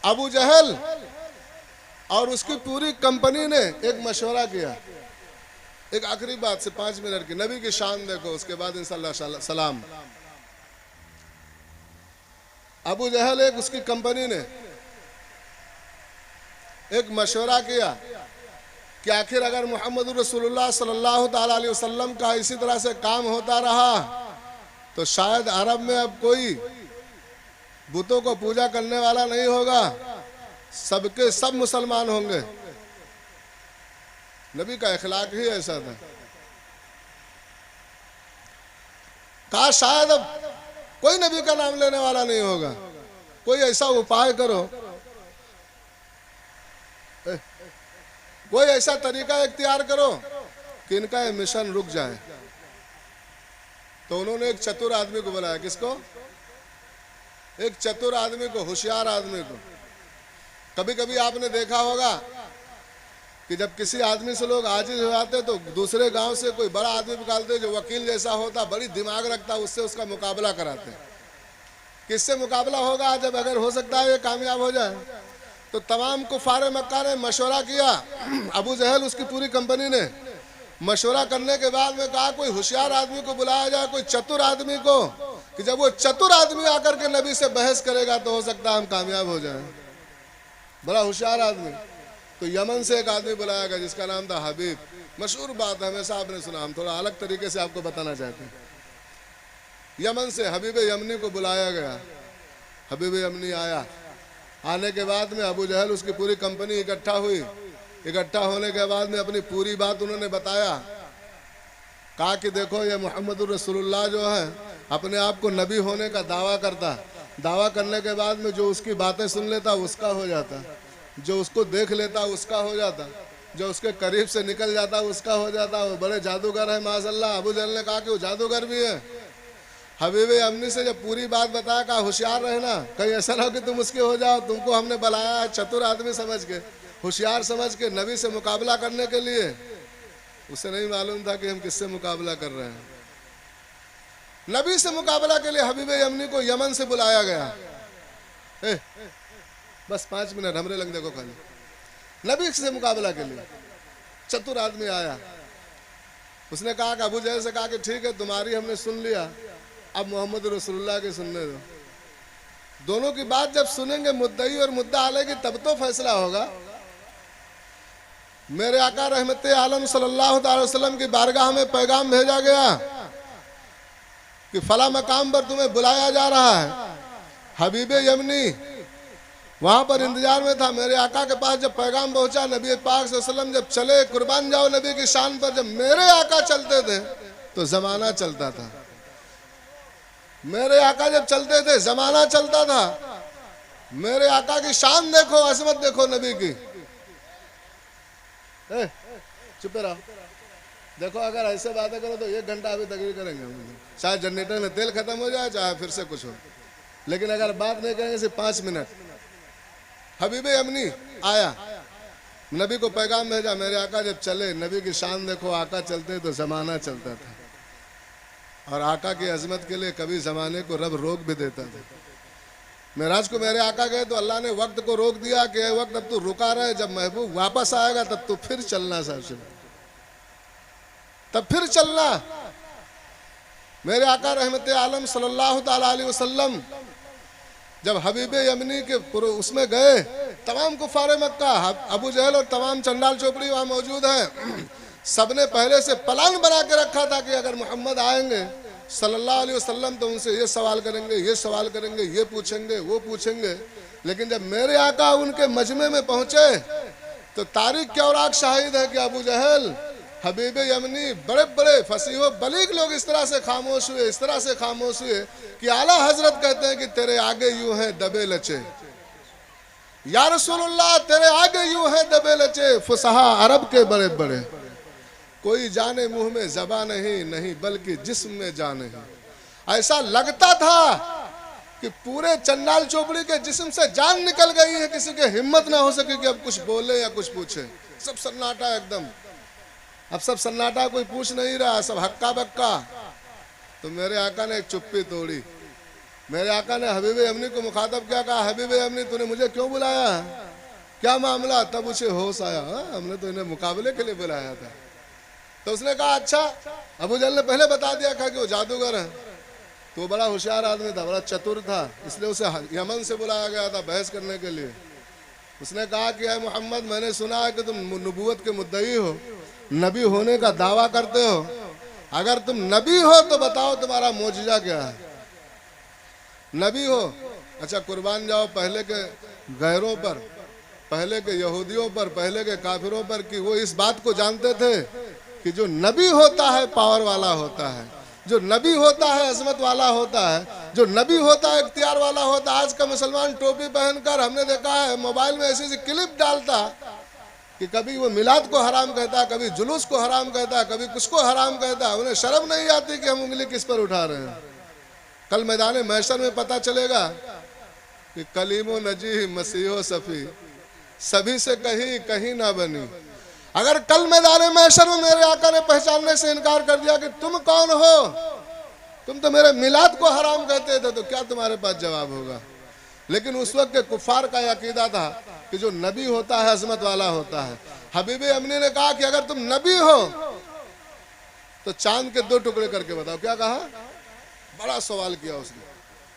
अबू जहल और उसकी पूरी कंपनी ने एक मशवरा किया। एक आखिरी बात से 5 मिनट की, नबी की शान देखो, उसके बाद इंशाअल्लाह सलाम। अबू जहल एक उसकी कंपनी ने एक मशवरा किया कि आखिर अगर मोहम्मद रसूलुल्लाह सल्लल्लाहु ताला अलैहि वसल्लम का इसी तरह से काम होता रहा तो शायद अरब में अब कोई बुतों को पूजा करने वाला नहीं होगा, सबके सब मुसलमान होंगे। नबी का इखलाक ही ऐसा था। कहा शायद अब कोई नबी का नाम लेने वाला नहीं होगा, कोई ऐसा उपाय करो, कोई ऐसा तरीका इख्तियार करो कि इनका ये मिशन रुक जाए। तो उन्होंने एक चतुर आदमी को बुलाया। किसको? एक चतुर आदमी को, होशियार आदमी को। कभी कभी आपने देखा होगा कि जब किसी आदमी से लोग आजिज हो जाते तो दूसरे गांव से कोई बड़ा आदमी निकालते जो वकील जैसा होता, बड़ी दिमाग रखता, उससे उसका मुकाबला कराते। किससे मुकाबला होगा? जब अगर हो सकता है ये कामयाब हो जाए। तो तमाम कुफारे मक्का ने मशवरा किया। अबू जहल उसकी पूरी कंपनी ने मशवरा करने के बाद में कहा कोई होशियार आदमी को बुलाया जाए, कोई चतुर आदमी को, कि जब वो चतुर आदमी आकर के नबी से बहस करेगा तो हो सकता है हम कामयाब हो जाएं। बड़ा होशियार आदमी। तो यमन से एक आदमी बुलाया गया जिसका नाम था हबीब। मशहूर बात है, हमेशा आपने सुना, हम थोड़ा अलग तरीके से आपको बताना चाहते हैं। यमन से हबीब यमनी को बुलाया गया। हबीब यमनी आया। आने के बाद में अबू जहल उसकी पूरी कंपनी इकट्ठा हुई। इकट्ठा होने के बाद में अपनी पूरी बात उन्होंने बताया। कहा कि देखो ये मोहम्मद रसूलुल्लाह जो है अपने आप को नबी होने का दावा करता। दावा करने के बाद में जो उसकी बातें सुन लेता उसका हो जाता, जो उसको देख लेता उसका हो जाता, जो उसके करीब से निकल जाता उसका हो जाता। वो बड़े जादूगर है माशाअल्लाह। अबू जहल ने कहा कि वो जादूगर भी है। हबीब अमनी से जब पूरी बात बताया, कहा होशियार रहना, कहीं ऐसा ना हो कि तुम उसके हो जाओ। तुमको हमने बुलाया है चतुर आदमी समझ के, होशियार समझ के, नबी से मुकाबला करने के लिए। उसे नहीं मालूम था कि हम किससे मुकाबला कर रहे हैं। नबी से मुकाबला के लिए हबीब यमनी को यमन से बुलाया गया। बस 5 मिनट हमरे लग देखो खाली। नबी से मुकाबला के लिए चतुर आदमी आया। उसने कहा कि अबू जहल से कहा कि ठीक है तुम्हारी हमने सुन लिया, अब मोहम्मद रसूलुल्लाह के सुनने दो। दोनों की बात जब सुनेंगे, मुद्दई और मुद्दा आलेगी, तब तो फैसला होगा। मेरे आका रहमते आलम सल्लल्लाहु अलैहि वसल्लम की बारगाह में पैगाम भेजा गया कि फला मकाम पर तुम्हें बुलाया जा रहा है। हबीब यमनी वहां पर इंतजार में था। मेरे आका के पास जब पैगाम पहुंचा, नबी पाक सल्लल्लाहु अलैहि वसल्लम जब चले, कुर्बान जाओ नबी की शान पर, जब मेरे आका चलते थे तो जमाना चलता था। मेरे आका जब चलते थे जमाना चलता था। मेरे आका की शान देखो, अजमत देखो नबी की। चुप रहो। देखो अगर ऐसे बातें करो तो 1 घंटा अभी तकरीर करेंगे हम। चाहे जनरेटर में तेल खत्म हो जाए, चाहे फिर से कुछ हो, लेकिन अगर बात नहीं करेंगे सिर्फ 5 मिनट। हबीब यमनी आया, नबी को पैगाम भेजा। मेरे आका जब चले, नबी की शान देखो, आका चलते तो जमाना चलता था। और आका की अजमत के लिए कभी जमाने को रब रोक भी देता था। मेराज को मेरे आका गए तो अल्लाह ने वक्त को रोक दिया कि वक्त अब तू रुका रहे, जब महबूब वापस आएगा तब तू फिर चलना साहब, तब फिर चलना। मेरे आका रहमते आलम सल्लल्लाहु ताला अलैहि वसल्लम जब हबीब यमनी के उसमें गए, तमाम कुफारे मक्का, अबू जहल और तमाम चंडाल चोपड़ी वहां मौजूद हैं। सबने पहले से प्लान बना के रखा था कि अगर मोहम्मद आएंगे सल्लल्लाहु अलैहि वसल्लम तो उनसे ये सवाल करेंगे, ये सवाल करेंगे, ये पूछेंगे, वो पूछेंगे। लेकिन जब मेरे आका उनके मजमे में पहुंचे तो तारीख के औराक शाहिद है कि अबू जहल, हबीब यमनी, बड़े बड़े फसीहो बलीग लोग इस तरह से खामोश हुए, इस तरह से खामोश हुए कि आला हजरत कहते हैं कि तेरे आगे यूं है दबे लचे, या रसूलुल्लाह तेरे आगे यूं है दबे लचे, फुसहा अरब के बड़े बड़े, कोई जाने मुंह में ज़बान नहीं, नहीं बल्कि जिस्म में जान नहीं। ऐसा लगता था कि पूरे चंडाल चोपड़ी के जिस्म से जान निकल गई है, किसी के हिम्मत ना हो सके कि अब कुछ बोले या कुछ पूछे। सब सन्नाटा एकदम। अब सब सन्नाटा, कोई पूछ नहीं रहा, सब हक्का बक्का। तो मेरे आका ने एक चुप्पी तोड़ी। मेरे आका ने हबीब अमनी को मुखातब क्या कहा, हबीब अमनी तूने मुझे क्यों बुलाया, क्या मामला। तब उसे होश आया, हमने तो इन्हें मुकाबले के लिए बुलाया था। तो उसने कहा अच्छा, अबू जहल ने पहले बता दिया था कि वो जादूगर है। तो बड़ा होशियार आदमी था, बड़ा चतुर था, इसलिए उसे यमन से बुलाया गया था बहस करने के लिए। उसने कहा कि अय मोहम्मद, मैंने सुना है कि तुम नबूवत के मुद्दई हो, नबी होने का दावा करते हो। अगर तुम नबी हो तो बताओ तुम्हारा मोजिजा क्या है। नबी हो, अच्छा कुर्बान जाओ पहले के गैरों पर, पहले के यहूदियों पर, पहले के काफिरों पर, कि वो इस बात को जानते थे कि जो नबी होता है पावर वाला होता है, जो नबी होता है अजमत वाला होता है, जो नबी होता है इख्तियार वाला होता है। आज का मुसलमान टोपी पहनकर हमने देखा है मोबाइल में ऐसी ऐसी क्लिप डालता कि कभी वो मिलाद को हराम कहता, कभी जुलूस को हराम कहता, कभी कुछ को हराम कहता। उन्हें शर्म नहीं आती कि हम उंगली किस पर उठा रहे हैं। कल मैदान महशर में पता चलेगा कि कलीमो नजी मसीहो सफ़ी, सभी से कहीं कहीं ना बनी। अगर कल मैदान महशर में मेरे आका ने पहचानने से इनकार कर दिया कि तुम कौन हो, तुम तो मेरे मिलाद को हराम कहते थे, तो क्या तुम्हारे पास जवाब होगा। लेकिन उस वक्त के कुफार का अकीदा था कि जो नबी होता है अजमत वाला होता है। हबीब अमनी ने कहा कि अगर तुम नबी हो तो चांद के 2 टुकड़े करके बताओ। क्या कहा, बड़ा सवाल किया उसने।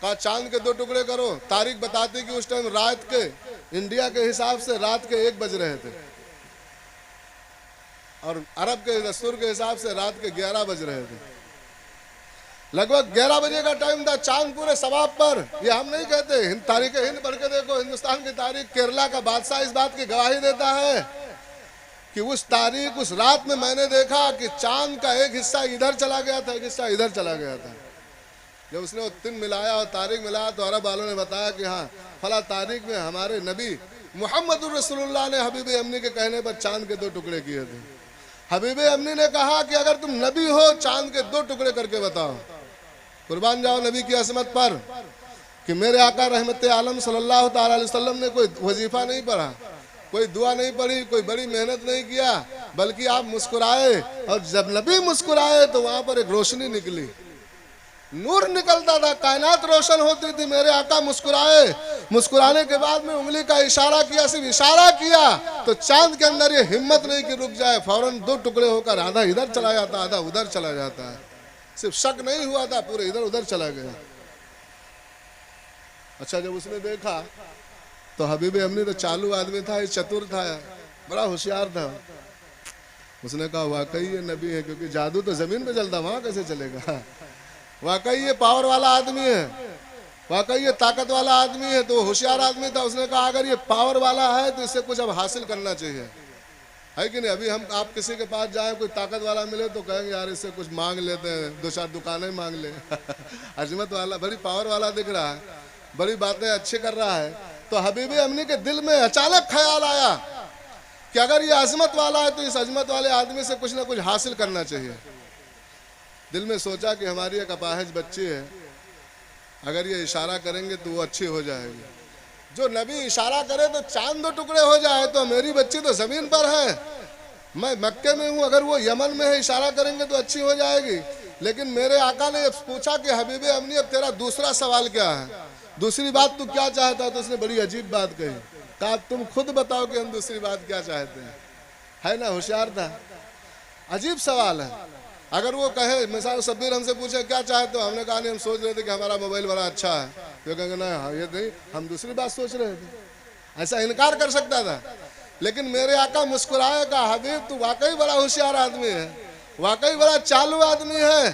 कहा चांद के 2 टुकड़े करो। तारीख बताती कि उस टाइम रात के, इंडिया के हिसाब से रात के 1 बज रहे थे, और अरब के दस्तूर के हिसाब से रात के 11 बज रहे थे। लगभग 11 बजे का टाइम था, चांद पूरे सवाब पर। ये हम नहीं कहते, तारीख हिंद पढ़ के देखो, हिंदुस्तान की तारीख, केरला का बादशाह इस बात की गवाही देता है कि उस तारीख, उस रात में मैंने देखा कि चांद का एक हिस्सा इधर चला गया था, एक हिस्सा इधर चला गया था। जब उसने वो 3 मिलाया और तारीख मिलाया तो अरब वालों ने बताया कि हाँ फला तारीख में हमारे नबी मुहम्मदुर रसूलुल्लाह ने हबीब अमनी के कहने पर चांद के 2 टुकड़े किए थे। हबीब अमनी ने कहा कि अगर तुम नबी हो चांद के 2 टुकड़े करके बताओ। कुर्बान जाओ नबी की असमत पर कि मेरे आका रहमत आलम सल्लल्लाहु ताला अलैहि वसल्लम ने कोई वजीफा नहीं पढ़ा, कोई दुआ नहीं पढ़ी, कोई बड़ी मेहनत नहीं किया, बल्कि आप मुस्कुराए, और जब नबी मुस्कुराए तो वहां पर एक रोशनी निकली, नूर निकलता था, कायनात रोशन होती थी। मेरे आका मुस्कुराए, मुस्कुराने के बाद में उंगली का इशारा किया, सिर्फ इशारा किया तो चांद के अंदर ये हिम्मत नहीं कि रुक जाए, फौरन 2 टुकड़े होकर आधा इधर चला जाता, आधा उधर चला जाता है। सिर्फ शक नहीं हुआ था, पूरे इधर उधर चला गया। अच्छा जब उसने देखा तो हबीब अमनी तो चालू आदमी था, ये चतुर था, बड़ा होशियार था। उसने कहा वाकई ये नबी है, क्योंकि जादू तो जमीन पे चलता, वहां कैसे चलेगा। वाकई ये पावर वाला आदमी है, वाकई ये ताकत वाला आदमी है। तो होशियार आदमी था, उसने कहा अगर ये पावर वाला है तो इससे कुछ अब हासिल करना चाहिए, है कि नहीं। अभी हम आप किसी के पास जाए, कोई ताकत वाला मिले तो कहेंगे यार इससे कुछ मांग लेते हैं, 2-4 दुकानें मांग ले। अजमत वाला, बड़ी पावर वाला दिख रहा है, बड़ी बातें अच्छी कर रहा है। तो हबीब अमनी के दिल में अचानक ख्याल आया कि अगर ये अजमत वाला है तो इस अजमत वाले आदमी से कुछ ना कुछ हासिल करना चाहिए। दिल में सोचा कि हमारी एक अपाहिज बच्ची है, अगर ये इशारा करेंगे तो वो अच्छी हो जाएगी। जो नबी इशारा करे तो चांद 2 टुकड़े हो जाए, तो मेरी बच्ची तो जमीन पर है, मैं मक्के में हूँ, अगर वो यमन में है, इशारा करेंगे तो अच्छी हो जाएगी। लेकिन मेरे आका ने पूछा कि हबीब अमनी अब तेरा दूसरा सवाल क्या है, दूसरी बात तू क्या चाहता है। तो उसने बड़ी अजीब बात कही, कहा तुम खुद बताओ कि हम दूसरी बात क्या चाहते हैं। है ना, होशियार था। अजीब सवाल है। अगर वो कहे, मिसाल शब्बीर हमसे पूछे क्या चाहते हो, हमने कहा नहीं हम सोच रहे थे कि हमारा मोबाइल बड़ा अच्छा है, तो कहेंगे ना हाँ ये नहीं, हम दूसरी बात सोच रहे थे। ऐसा इनकार कर सकता था। लेकिन मेरे आका मुस्कुराए, कहा हबीब तू वाकई बड़ा होशियार आदमी है, वाकई बड़ा चालू आदमी है।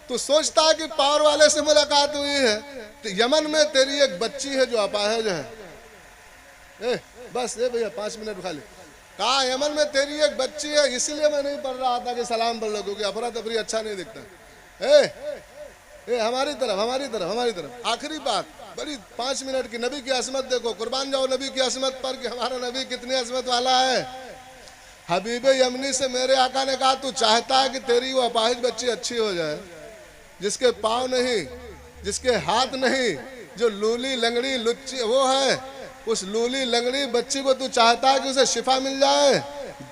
तू सोचता है कि पावर वाले से मुलाकात हुई है, तो यमन में तेरी एक बच्ची है जो अपाहिज है। बस भैया 5 मिनट खा ले। कहा यमन में तेरी एक बच्ची है, इसलिए मैं नहीं पढ़ रहा था कि सलाम पढ़ लो, क्योंकि अफरा तफरी अच्छा नहीं दिखता। हमारी तरफ हमारी तरफ हमारी तरफ। आखिरी बात बड़ी 5 मिनट की, नबी की असमत देखो, कुर्बान जाओ नबी की असमत पर कि हमारा नबी कितनी असमत वाला है। हबीब यमनी से मेरे आका ने कहा तू चाहता है कि तेरी वो अपाहिज बच्ची अच्छी हो जाए, जिसके पाँव नहीं, जिसके हाथ नहीं, जो लूली लंगड़ी लुच्ची वो है, उस लूली लंगड़ी बच्ची को तू चाहता है कि उसे शिफा मिल जाए।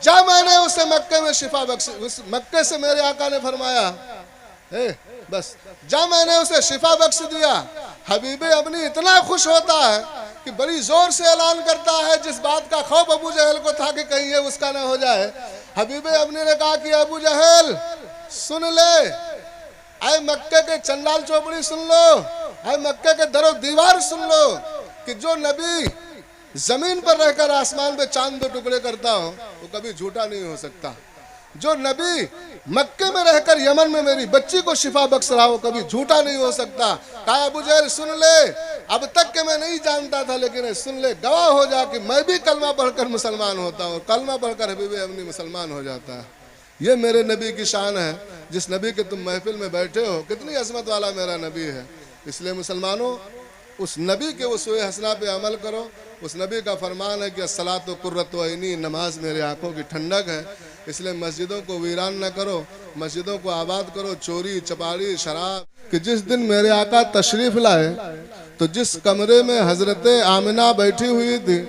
जा मैंने उसे मक्के में शिफा बख्शी। उस मक्के से मेरे आका ने फरमाया बस जा मैंने उसे शिफा बख्श दिया। हबीबे अपनी इतना खुश होता है कि बड़ी जोर से ऐलान करता है, जिस बात का खौफ अबू जहल को था कि कहीं ये उसका ना हो जाए। हबीबे अपने ने कहा कि अबू जहल सुन ले, आए मक्के के चंडाल चौपड़ी सुन लो, आए मक्के के दरो दीवार सुन लो कि जो नबी जमीन पर रहकर आसमान पे चांद दो टुकड़े करता हो वो कभी झूठा नहीं हो सकता। जो नबी मक्के में रहकर यमन में मेरी बच्ची को शिफा बख्श रहा हो कभी झूठा नहीं हो सकता। कहा अबू जहल सुन ले, अब तक के मैं नहीं जानता था लेकिन सुन ले, गवाह हो जा कि मैं भी कलमा पढ़कर मुसलमान होता हूँ। कलमा पढ़कर हबीब अपनी मुसलमान हो जाता है। ये मेरे नबी की शान है, जिस नबी के तुम महफिल में बैठे हो कितनी अजमत वाला मेरा नबी है। इसलिए मुसलमानों उस नबी के उसूए हसना पे अमल करो। उस नबी का फरमान है कि अस्सलातु कुर्रतु ऐनी, नमाज मेरे आंखों की ठंडक है। इसलिए मस्जिदों को वीरान न करो, मस्जिदों को आबाद करो। चोरी चपारी शराब कि जिस दिन मेरे आका तशरीफ लाए तो जिस कमरे में हजरत आमिना बैठी हुई थी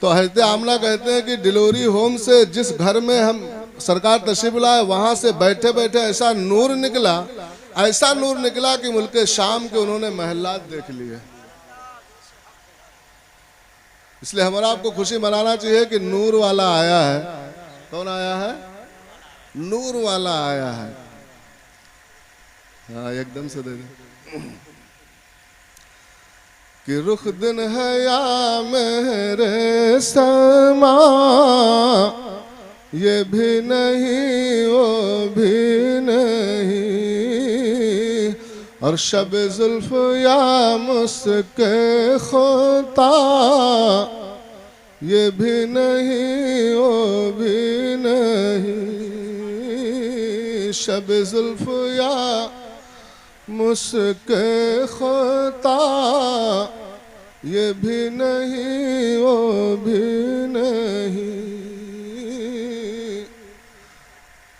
तो हजरत आमिना कहते हैं कि डिलीवरी होम से जिस घर में हम सरकार तशरीफ लाए वहां से बैठे बैठे ऐसा नूर निकला, ऐसा नूर निकला कि मुल्क शाम के उन्होंने महल्लात देख लिए। इसलिए हमारा आपको खुशी मनाना चाहिए कि नूर वाला आया है। कौन आया है? नूर वाला आया है। हाँ एकदम से दे दे कि रुख दिन है या मेरे समा, ये भी नहीं वो भी नहीं, और शब जुल्फ या मुस्के खुता, ये भी नहीं वो भी नहीं, शब जुल्फ या मुस्के खुता, ये भी नहीं वो भी नहीं,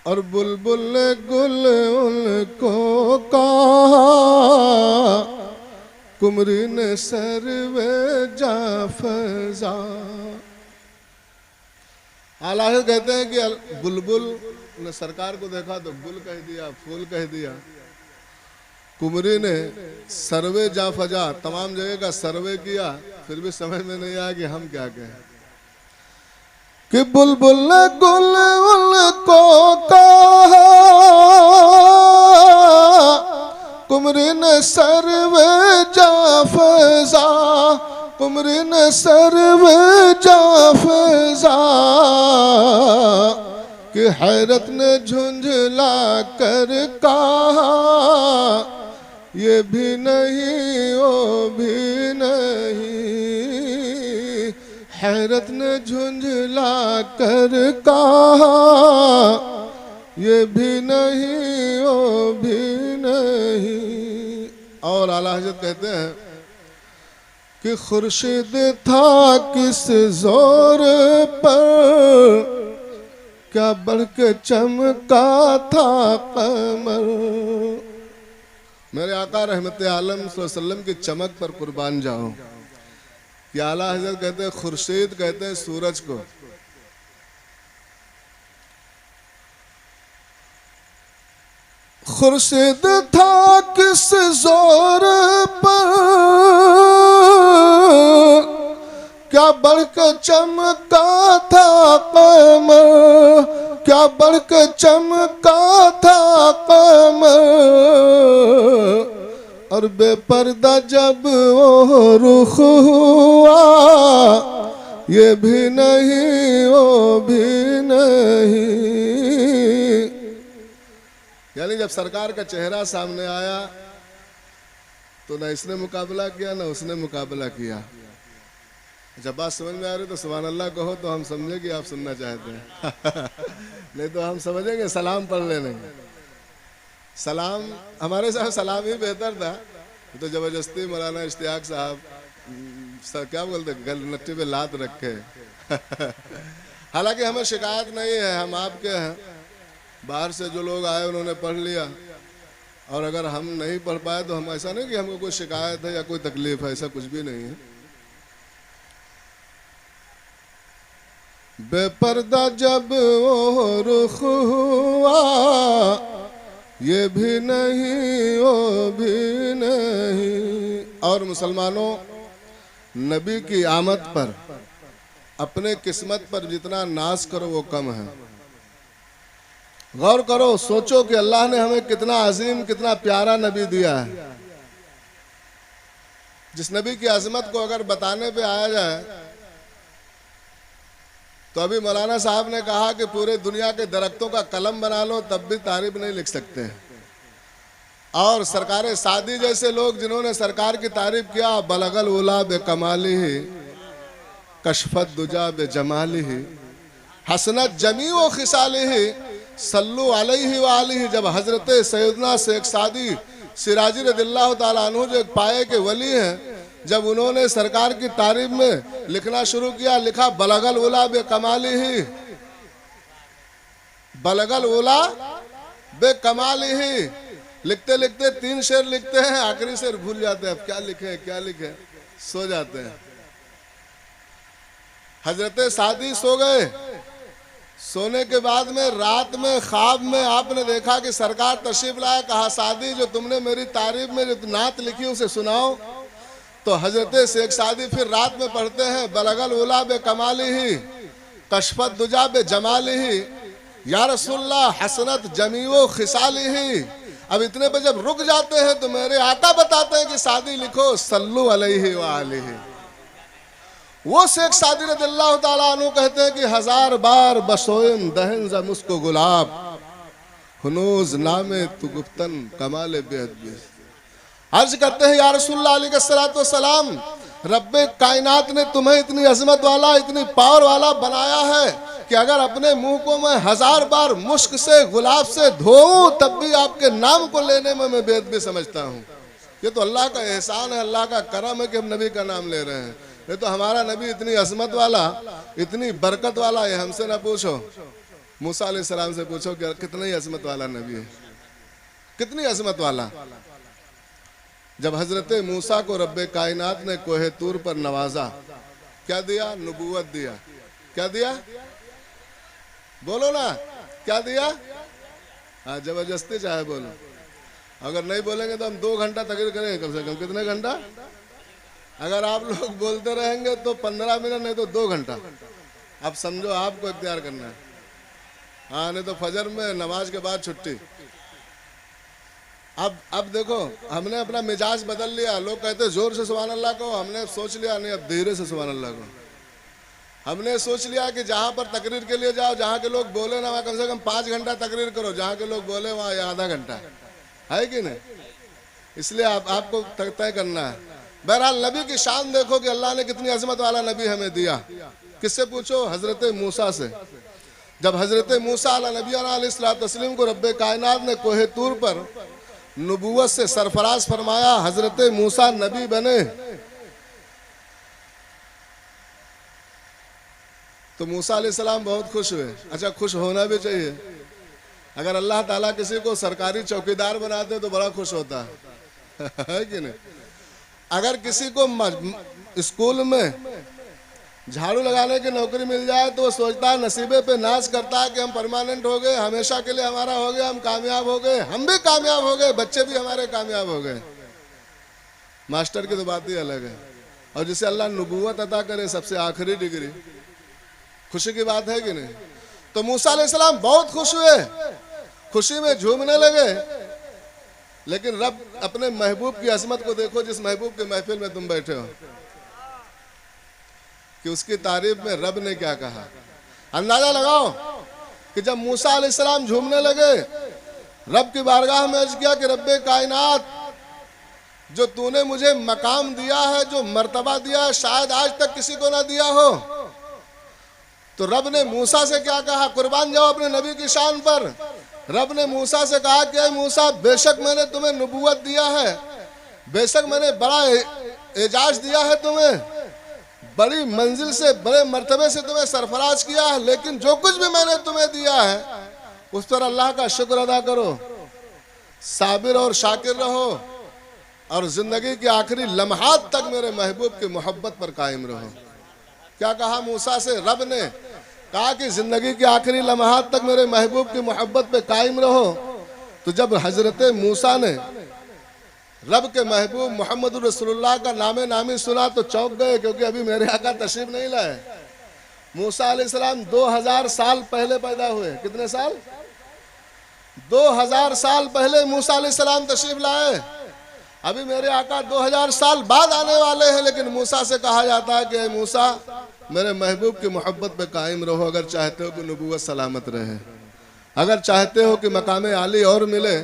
और बुलबुल गुल उनको कहा, कुमरी ने सरवे जाफजा। आला कहते हैं कि बुलबुल ने सरकार को देखा तो गुल कह दिया, फूल कह दिया। कुमरी ने सर्वे जाफजा, तमाम जगह का सर्वे किया, फिर भी समझ में नहीं आया कि हम क्या कहें। कि बुलबुल गुल उनको कहा, कुमरी ने सर्वे जाफजा, कुमरी ने सर्वे जाफजा, कि हैरत ने झुंझला कर कहा, ये भी नहीं वो भी नहीं, हैरत ने झुंझला कर कहा, ये भी नहीं वो भी नहीं। और आला हज़रत कहते हैं कि खुर्शीद था किस जोर पर, क्या बढ़ के चमका था कमर। मेरे आका रहमत आलम सल्लल्लाहु अलैहि वसल्लम की चमक पर कुर्बान जाऊं। कि आला हज़रत कहते हैं, खुर्शीद कहते हैं सूरज को, खुर्शीद था किस जोर पर, क्या बढ़ के चमका था कमर, क्या बढ़ के चमका था कमर, और बेपर्दा जब वो रुख हुआ, ये भी नहीं वो भी नहीं। यानी जब सरकार का चेहरा सामने आया तो न इसने मुकाबला किया न उसने मुकाबला किया। जब बात समझ में आ रही तो सुभान अल्लाह कहो तो हम समझे कि आप सुनना चाहते हैं नहीं तो हम समझेंगे सलाम पढ़ लेने। सलाम हमारे साथ सलाम ही बेहतर था। तो जबरदस्ती मौलाना इश्तियाक साहब क्या बोलते गलनट्टी पे लात रखे हालांकि हमें शिकायत नहीं है, हम आपके हैं। बाहर से जो लोग आए उन्होंने पढ़ लिया, और अगर हम नहीं पढ़ पाए तो हम ऐसा नहीं कि हमको कोई शिकायत है या कोई तकलीफ है, ऐसा कुछ भी नहीं है। बेपर्दा जब वो रुख हुआ, ये भी नहीं वो भी नहीं, और मुसलमानों, नबी की आमद पर अपने किस्मत पर जितना नाज करो वो कम है। गौर करो, सोचो कि अल्लाह ने हमें कितना अजीम, कितना प्यारा नबी दिया है। जिस नबी की अजमत को अगर बताने पे आया जाए तो अभी मौलाना साहब ने कहा कि पूरे दुनिया के दरख्तों का कलम बना लो तब भी तारीफ नहीं लिख सकते। और सरकार सादी जैसे लोग जिन्होंने सरकार की तारीफ किया, बलगल उला बे कमाली ही कशफत दुजा बे जमाली ही हसनत जमी व खिसाली ही सल्लु अलैहि व आलिही। जब हजरत सैयदना शेख सादी सिराजी रदिल्लाहु ताला अन्हु जो एक पाए के वली हैं, जब उन्होंने सरकार की तारीफ में लिखना शुरू किया, लिखा बलगल उला बे कमाली ही, बलगल उला बे कमाली ही। लिखते लिखते 3 शेर लिखते हैं, आखिरी शेर भूल जाते हैं, अब क्या लिखे क्या लिखे, सो जाते हैं। हजरत सादी सो गए। सोने के बाद में रात में ख्वाब में आपने देखा कि सरकार तशरीफ लाया। कहा सादी जो तुमने मेरी तारीफ में जो नात लिखी उसे सुनाओ। तो हजरत शेख सादी फिर रात में पढ़ते हैं, बलगल उला बे कमाली ही कशफत दुजा बे जमाली ही या रसूलल्लाह हसनत जमीओ खिसाली ही। अब इतने पे जब रुक जाते हैं तो मेरे आका बताते हैं कि सादी लिखो सल्लु अलैहि व आलिही। वो शेख सादी रदिल्लाहु ताला अन्हु कहते हैं कि 1000 बार बसोइन दहन ज मुस्को गुलाब हुनूज नामे तु गुफ्तन कमाले बेअदबी। अर्ज करते हैं या रसूलुल्लाह अलैहिस्सलातु वस्सलाम, रब्बे कायनात ने तुम्हें इतनी अजमत वाला, इतनी पावर वाला बनाया है कि अगर अपने मुंह को मैं 1000 बार मुश्क से, गुलाब से धोऊं तब भी आपके नाम को लेने में मैं बेअदबी समझता हूँ। ये तो अल्लाह का एहसान है, अल्लाह का करम है कि हम नबी का नाम ले रहे हैं। ये तो हमारा नबी इतनी अजमत वाला, इतनी बरकत वाला है, हमसे ना पूछो, मूसा अलैहिस्सलाम से पूछो कि कितनी अजमत वाला नबी है, कितनी अजमत वाला। जब हजरत मूसा को रब्बे कायनात ने कोहे तूर पर नवाजा, क्या दिया? नबूवत दिया। क्या दिया? बोलो ना, क्या दिया? हाँ, जबरदस्ती चाहे बोलो, अगर नहीं बोलेंगे तो हम 2 घंटा तकरीर करेंगे, कम से कम कितने घंटा? अगर आप लोग बोलते रहेंगे तो 15 मिनट, नहीं तो 2 घंटा। अब समझो आपको इख्तियार करना है। हाँ, नहीं तो फजर में नमाज के बाद छुट्टी। अब देखो, हमने अपना मिजाज बदल लिया। लोग कहते जोर से सुभान अल्लाह को, हमने सोच लिया नहीं, अब धीरे से सुभान अल्लाह को। हमने सोच लिया कि जहाँ पर तकरीर के लिए जाओ, जहाँ के लोग बोले ना वहाँ कम से कम 5 घंटा तकरीर करो, जहाँ के लोग बोले वहाँ आधा घंटा, है कि नहीं? इसलिए आपको तय करना है। बहरहाल नबी की शान देखो कि अल्लाह ने कितनी अजमत वाला नबी हमें दिया। किससे पूछो? हजरत मूसा से। जब हजरत मूसा अलैहिस्सलातु तस्लीम को रब्बे कायनात ने कोहे तूर पर नबूवत से सरफराज फरमाया, हजरत मूसा नबी बने, तो मूसा अलैहिस्सलाम बहुत खुश हुए। अच्छा, खुश होना भी चाहिए। अगर अल्लाह ताला किसी को सरकारी चौकीदार बनाते तो बड़ा खुश होता है कि नहीं? अगर किसी को स्कूल में झाड़ू लगाने की नौकरी मिल जाए तो वो सोचता है, नसीबे पे नाज करता है कि हम परमानेंट हो गए, हमेशा के लिए हमारा हो गया, हम कामयाब हो गए, हम भी कामयाब हो गए, बच्चे भी हमारे कामयाब हो गए। मास्टर की तो बात ही अलग है। और जिसे अल्लाह नबूवत अता करे, सबसे आखिरी डिग्री, खुशी की बात है कि नहीं? तो मूसा अलैहिस्सलाम बहुत खुश हुए, खुशी में झूमने लगे। लेकिन रब अपने महबूब की अजमत को देखो, जिस महबूब के महफिल में तुम बैठे हो, कि उसकी तारीफ में रब ने क्या कहा। अंदाजा लगाओ कि जब मूसा अलैहिस्सलाम झूमने लगे, रब की बारगाह में अर्ज किया कि रब्बे कायनात, जो तूने मुझे मकाम दिया है, जो मर्तबा दिया है, शायद आज तक किसी को ना दिया हो। तो रब ने मूसा से क्या कहा? कुर्बान जाओ अपने नबी की शान पर। रब ने मूसा से कहा कि मूसा, बेशक मैंने तुम्हें नबूवत दिया है, बेशक मैंने बड़ा एजाज दिया है तुम्हें, बड़ी मंजिल से, बड़े मर्तबे से तुम्हें सरफराज किया है, लेकिन जो कुछ भी मैंने तुम्हें दिया है उस पर अल्लाह का शुक्र अदा करो, साबिर और शाकिर रहो, और जिंदगी के आखिरी लम्हात तक मेरे महबूब की मोहब्बत पर कायम रहो। क्या कहा मूसा से? रब ने कहा कि जिंदगी के आखिरी लम्हात तक मेरे महबूब की मोहब्बत पे कायम रहो। तो जब हजरत मूसा ने रब के महबूब मोहम्मद रसूलुल्लाह का नामे नामी सुना तो चौंक गए, क्योंकि अभी मेरे आका तशरीफ नहीं लाए। मूसा अलैहिस्सलाम 2000 साल पहले पैदा हुए। कितने साल? 2000 साल पहले मूसा अलैहिस्सलाम तशरीफ लाए। अभी मेरे आका 2000 साल बाद आने वाले हैं, लेकिन मूसा से कहा जाता है कि मूसा मेरे महबूब की मोहब्बत पे कायम रहो, अगर चाहते हो कि नबूवत सलामत रहे, अगर चाहते हो कि मकाम आली और मिले,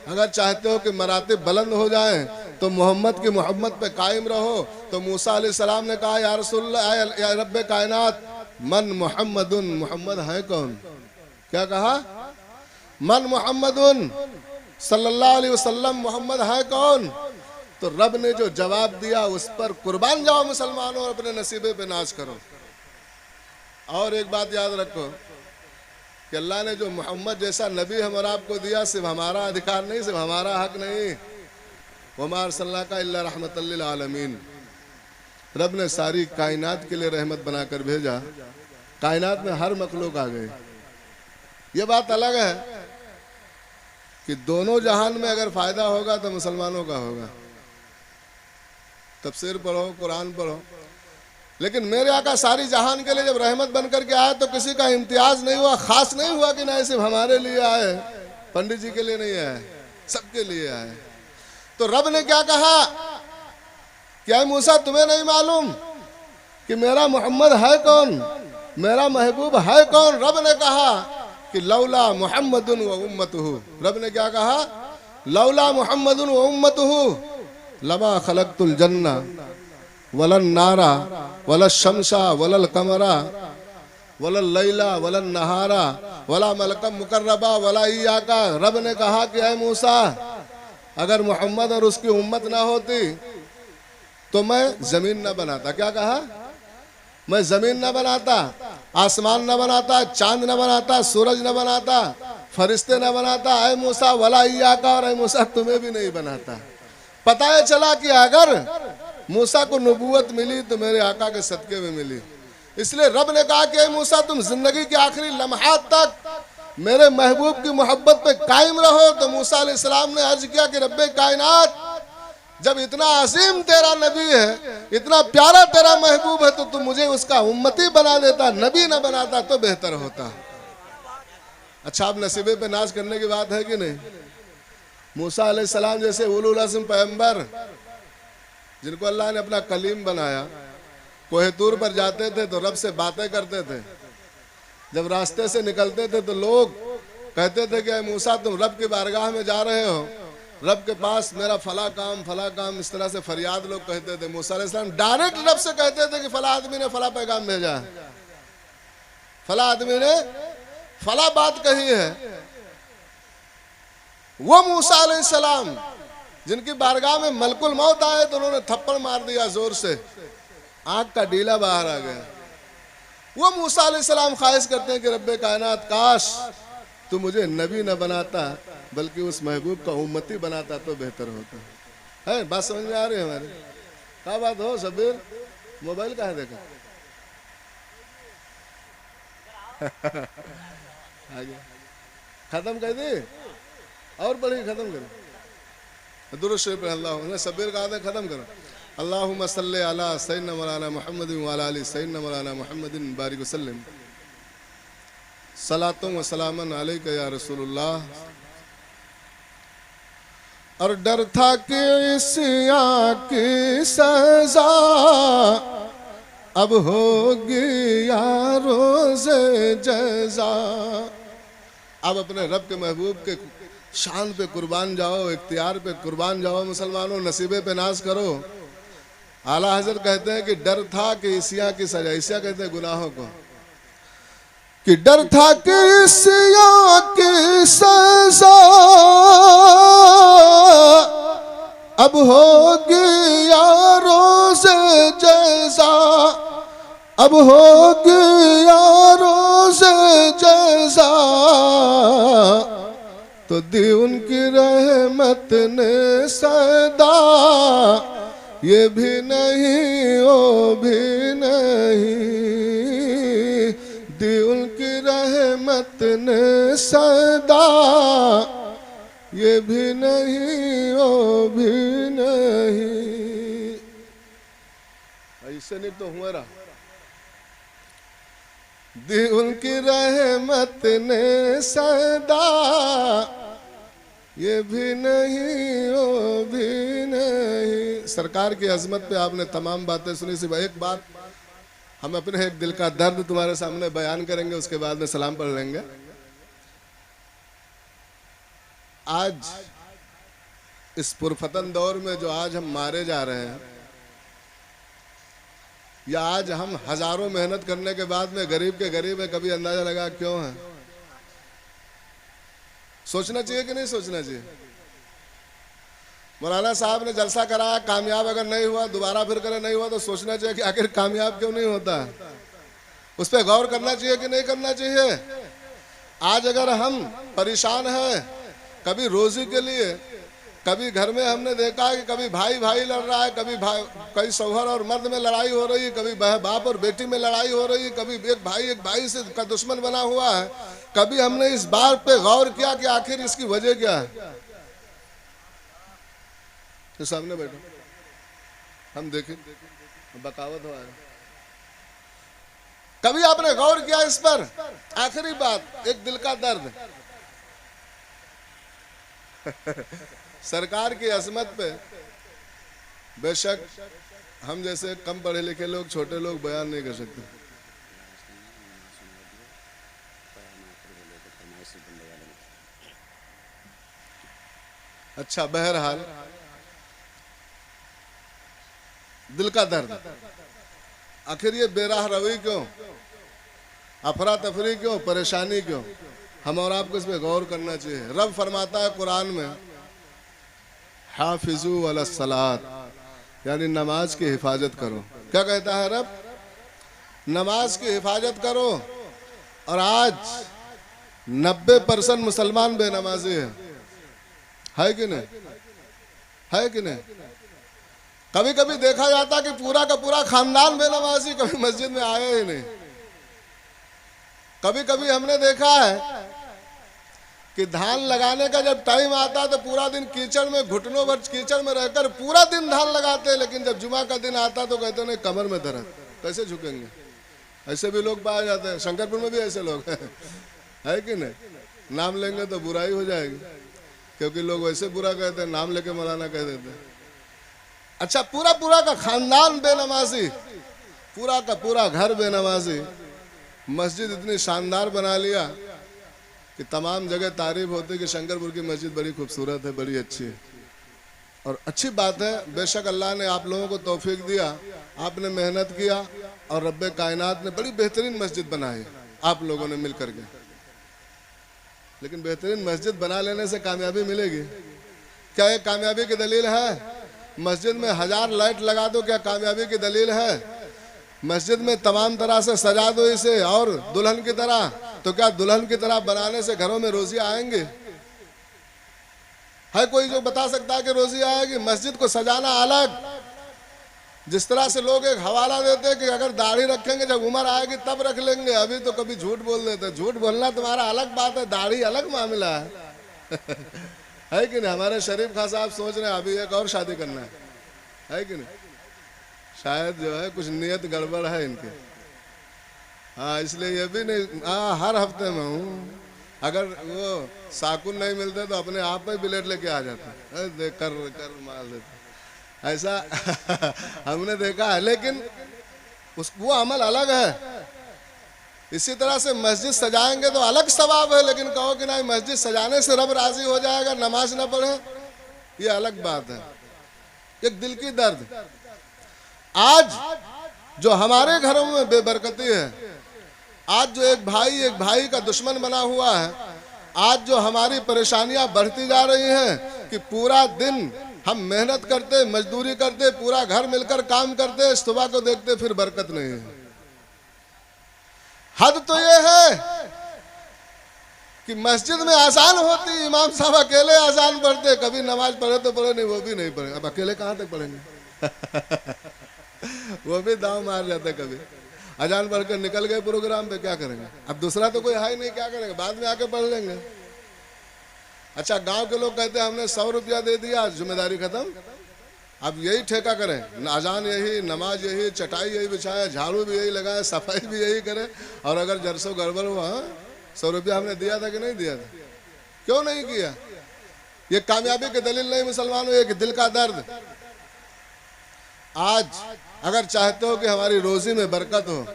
अगर चाहते हो कि मरातिब बुलंद हो जाएं, तो मोहम्मद की मोहब्बत पे कायम रहो। तो मूसा अलैहिस्सलाम ने कहा, या रसूलल्लाह, या रब्बे कायनात, मन मोहम्मदुन, मोहम्मद है कौन? क्या कहा? मन मोहम्मदुन सल्लल्लाहु अलैहि वसल्लम, मोहम्मद है कौन? तो रब ने जो जवाब दिया उस पर कुर्बान जाओ मुसलमानों, और अपने नसीबे पे नाज करो। और एक बात याद रखो कि अल्लाह ने जो मोहम्मद जैसा नबी हम और आपको दिया, सिर्फ हमारा अधिकार नहीं, सिर्फ हमारा हक नहीं, वमा अर्सलनाका इल्ला रहमतल लिल आलमीन। रब ने सारी कायनात के लिए रहमत बनाकर भेजा। कायनात में हर मखलूक आ गए। ये बात अलग है कि दोनों जहान में अगर फायदा होगा तो मुसलमानों का होगा। तफसीर पढ़ो, कुरान पढ़ो, लेकिन मेरे आका सारी जहान के लिए जब रहमत बनकर के आए तो किसी का इम्तियाज नहीं हुआ, खास नहीं हुआ कि नहीं सिर्फ हमारे लिए आए, पंडित जी के लिए नहीं आए, सबके लिए आए। तो रब ने क्या कहा? क्या मूसा तुम्हें नहीं मालूम कि मेरा मोहम्मद है कौन, मेरा महबूब है कौन? रब ने कहा कि लौला मुहम्मदुन व उम्मतुहु। रब ने क्या कहा? लौला मुहम्मदुन व उम्मतुहु लमा खलक़तुल जन्ना वलन नारा वल शमसा वलल कमरा वलल लैला वलन नहारा वला मलकम मुकर्रबा वला इयाका। रब ने कहा कि ऐ मूसा, अगर मोहम्मद और उसकी उम्मत ना होती तो मैं जमीन न बनाता। क्या कहा? मैं जमीन न बनाता, आसमान न बनाता, चांद न बनाता, सूरज न बनाता, फरिश्ते न बनाता, ऐ मूसा वला इयाका, और ऐ मूसा तुम्हें भी नहीं बनाता। पता है चला कि अगर मूसा को नबूवत मिली तो मेरे आका के सदके में मिली। इसलिए रब ने कहा कि ऐ मूसा, तुम जिंदगी के आखिरी लम्हात तक मेरे महबूब की मोहब्बत पे कायम रहो। तो मूसा अलैहिस्सलाम ने अर्ज किया कि रब्बे कायनात, जब इतना अजीम तेरा नबी है, इतना प्यारा तेरा महबूब है, तो तुम मुझे उसका उम्मती बना देता, नबी न बनाता तो बेहतर होता। अच्छा, अब नसीबे पे नाज करने की बात है कि नहीं? मूसा अलैहिस्सलाम जैसे उलुल अज़्म पैगंबर, जिनको अल्लाह ने अपना कलीम बनाया, कोहे तूर पर जाते थे तो रब से बातें करते थे। जब रास्ते से निकलते थे तो लोग कहते थे कि मूसा तुम रब की बारगाह में जा रहे हो, रब के पास मेरा फला काम, इस तरह से फरियाद लोग कहते थे। मूसा अलैहिस्सलाम डायरेक्ट रब से कहते थे कि फला आदमी ने फला पैगाम भेजा है, फला आदमी ने फला बात कही है। वो मूसा अलैहिस्सलाम जिनकी बारगाह में मलकुल मौत आए तो उन्होंने थप्पड़ मार दिया जोर से, आंख का डीला बाहर आ गया। वो मूसा अलैहिस्सलाम ख्वाहिश करते हैं कि रब्बे कायनात, काश तू मुझे नबी न बनाता बल्कि उस महबूब का उम्मती बनाता तो बेहतर होता है। बात समझ में आ रही है हमारे? क्या बात हो सबीर, मोबाइल कहाँ है देखा? आ गया, खत्म कर दी और बड़ी खत्म करो। दुरूद शरीफ अल्लाह सबीर कहा था खत्म करो। अल्लाहुम्मा सल्ली अला सय्यिदना मौलाना मुहम्मदिन व अला आलि सय्यिदना मौलाना मुहम्मदिन बारिक वसल्लम। सलातुम व सलामन अलैका या रसूलुल्लाह। और डर था कि इसियां की सजा अब होगी या रोज़े जज़ा। अब अपने रब के महबूब के शान पे कुर्बान जाओ, इख्तियार पे कुर्बान जाओ मुसलमानों, नसीबे पे नाज करो। आला हज़रत कहते हैं कि डर था कि इसिया की सजा, इसिया कहते हैं गुनाहों को, कि डर था कि इसिया की सजा अब होगी या रोज़े जज़ा, अब होगी या रोज़े जज़ा। तो दी उनकी रहमत ने सदा, ये भी नहीं वो भी नहीं, दी उनकी रहमत ने सदा, ये भी नहीं वो भी नहीं। ऐसे नहीं तो हुआ रहा। दी उनकी रहमत ने सदा, ये भी नहीं वो भी नहीं। सरकार की अजमत पे आपने तमाम बातें सुनी। सिर्फ एक बात हम अपने एक दिल का दर्द तुम्हारे सामने बयान करेंगे, उसके बाद में सलाम पढ़ लेंगे। आज इस पुरफतन दौर में जो आज हम मारे जा रहे हैं, या आज हम हजारों मेहनत करने के बाद में गरीब के गरीब है, कभी अंदाजा लगा क्यों है? सोचना चाहिए कि नहीं सोचना चाहिए? मौलाना साहब ने जलसा कराया, कामयाब अगर नहीं हुआ, दोबारा फिर करे नहीं हुआ, तो सोचना चाहिए कि आखिर कामयाब क्यों नहीं होता। उस पर गौर करना चाहिए कि नहीं करना चाहिए? आज अगर हम परेशान हैं कभी रोजी के लिए, कभी घर में हमने देखा कि कभी भाई भाई लड़ रहा है, कभी शौहर और मर्द में लड़ाई हो रही है, कभी बाप और बेटी में लड़ाई हो रही है, कभी एक भाई से का दुश्मन बना हुआ है। कभी हमने इस बात पे गौर किया कि आखिर इसकी वजह क्या है? तो सामने बैठो, हम देखें, बकावत हो आए। कभी आपने गौर किया इस पर? आखिरी बात, एक दिल का दर्द। सरकार की अजमत पे बेशक हम जैसे कम पढ़े लिखे लोग, छोटे लोग बयान नहीं कर सकते। अच्छा, बहरहाल दिल का दर्द। आखिर ये बेराह रवि क्यों, अफरा तफरी क्यों, परेशानी क्यों? हम और आपको इस पे गौर करना चाहिए। रब फरमाता है कुरान में, हाफिजू अलस सलात, यानी नमाज की हिफाजत करो। क्या कहता है रब? नमाज की हिफाजत करो। और आज 90% मुसलमान बेनमाजी है कि नहीं? है कि नहीं? कभी कभी देखा जाता कि पूरा का पूरा खानदान बेनमाजी, कभी मस्जिद में आया ही नहीं। कभी कभी हमने देखा है कि धान लगाने का जब टाइम आता है तो पूरा दिन कीचड़ में, घुटनों भर कीचड़ में रहकर पूरा दिन धान लगाते हैं, लेकिन जब जुमा का दिन आता तो कहते हैं कमर में दर्द, कैसे झुकेंगे? ऐसे भी लोग पाए जाते हैं। शंकरपुर में भी ऐसे लोग हैं, है कि नहीं? नाम लेंगे तो बुराई हो जाएगी, क्योंकि लोग वैसे बुरा कहते हैं, नाम लेके मौलाना कह देते हैं। अच्छा, पूरा का खानदान बेनमाजी, पूरा का पूरा घर बेनमाजी। मस्जिद इतनी शानदार बना लिया कि तमाम जगह तारीफ होती कि शंकरपुर की मस्जिद बड़ी खूबसूरत है, बड़ी अच्छी है। और अच्छी बात है, बेशक अल्लाह ने आप लोगों को तौफीक दिया, आपने मेहनत किया और रब्बे कायनात ने बड़ी बेहतरीन मस्जिद बनाई आप लोगों ने मिल करके। लेकिन बेहतरीन मस्जिद बना लेने से कामयाबी मिलेगी क्या? ये कामयाबी की दलील है? मस्जिद में 1000 लाइट लगा दो, क्या कामयाबी की दलील है? मस्जिद में तमाम तरह से सजा दो इसे और दुल्हन की तरह, तो क्या दुल्हन की तरह बनाने से घरों में रोजी आएंगे? है कोई जो बता सकता है कि रोजी आएगी? मस्जिद को सजाना अलग। जिस तरह से लोग एक हवाला देते हैं कि अगर दाढ़ी रखेंगे जब उम्र आएगी तब रख लेंगे, अभी तो कभी झूठ बोल देते। झूठ बोलना तुम्हारा अलग बात है, दाढ़ी अलग मामला है। है कि नहीं? हमारे शरीफ खान साहब सोच रहे हैं अभी एक और शादी करना है कि नहीं? शायद जो है कुछ नियत गड़बड़ है इनके। हाँ, इसलिए ये भी नहीं, हाँ हर हफ्ते में हूँ। अगर वो साकुन नहीं मिलते तो अपने आप में ब्लेड लेके आ जाते, देख कर मार देते, ऐसा हमने देखा है। लेकिन वो अमल अलग है। इसी तरह से मस्जिद सजाएंगे तो अलग सवाब है, लेकिन कहो कि नहीं मस्जिद सजाने से रब राजी हो जाएगा, नमाज ना पढ़े, ये अलग बात है। एक दिल की दर्द। आज जो हमारे घरों में बेबरकती है, आज जो एक भाई का दुश्मन बना हुआ है, आज जो हमारी परेशानियां बढ़ती जा रही हैं कि पूरा दिन हम मेहनत करते, मजदूरी करते, पूरा घर मिलकर काम करते, सुबह को देखते फिर बरकत नहीं है। हद तो ये है कि मस्जिद में आजान होती, इमाम साहब अकेले आजान पढ़ते, कभी नमाज पढ़े तो पढ़े, नहीं वो भी नहीं पढ़े। अब अकेले कहाँ तक पढ़ेंगे? वो भी दाव मार जाते। कभी अजान पढ़कर निकल गए प्रोग्राम पे, क्या करेंगे? अब दूसरा तो कोई है ही नहीं, क्या करेंगे? बाद में आके पढ़ लेंगे। अच्छा, गांव के लोग कहते हैं हमने 100 रुपया दे दिया, जिम्मेदारी खत्म, अब यही ठेका करें, अजान यही, नमाज यही, चटाई यही बिछाए, झाड़ू भी यही लगाए, सफाई भी यही करे, और अगर जरसों गड़बड़ हुआ 100 रुपया हमने दिया था कि नहीं दिया था? क्यों नहीं किया? ये कामयाबी की दलील नहीं मुसलमानों, एक दिल का दर्द। आज अगर चाहते हो कि हमारी रोजी में बरकत हो,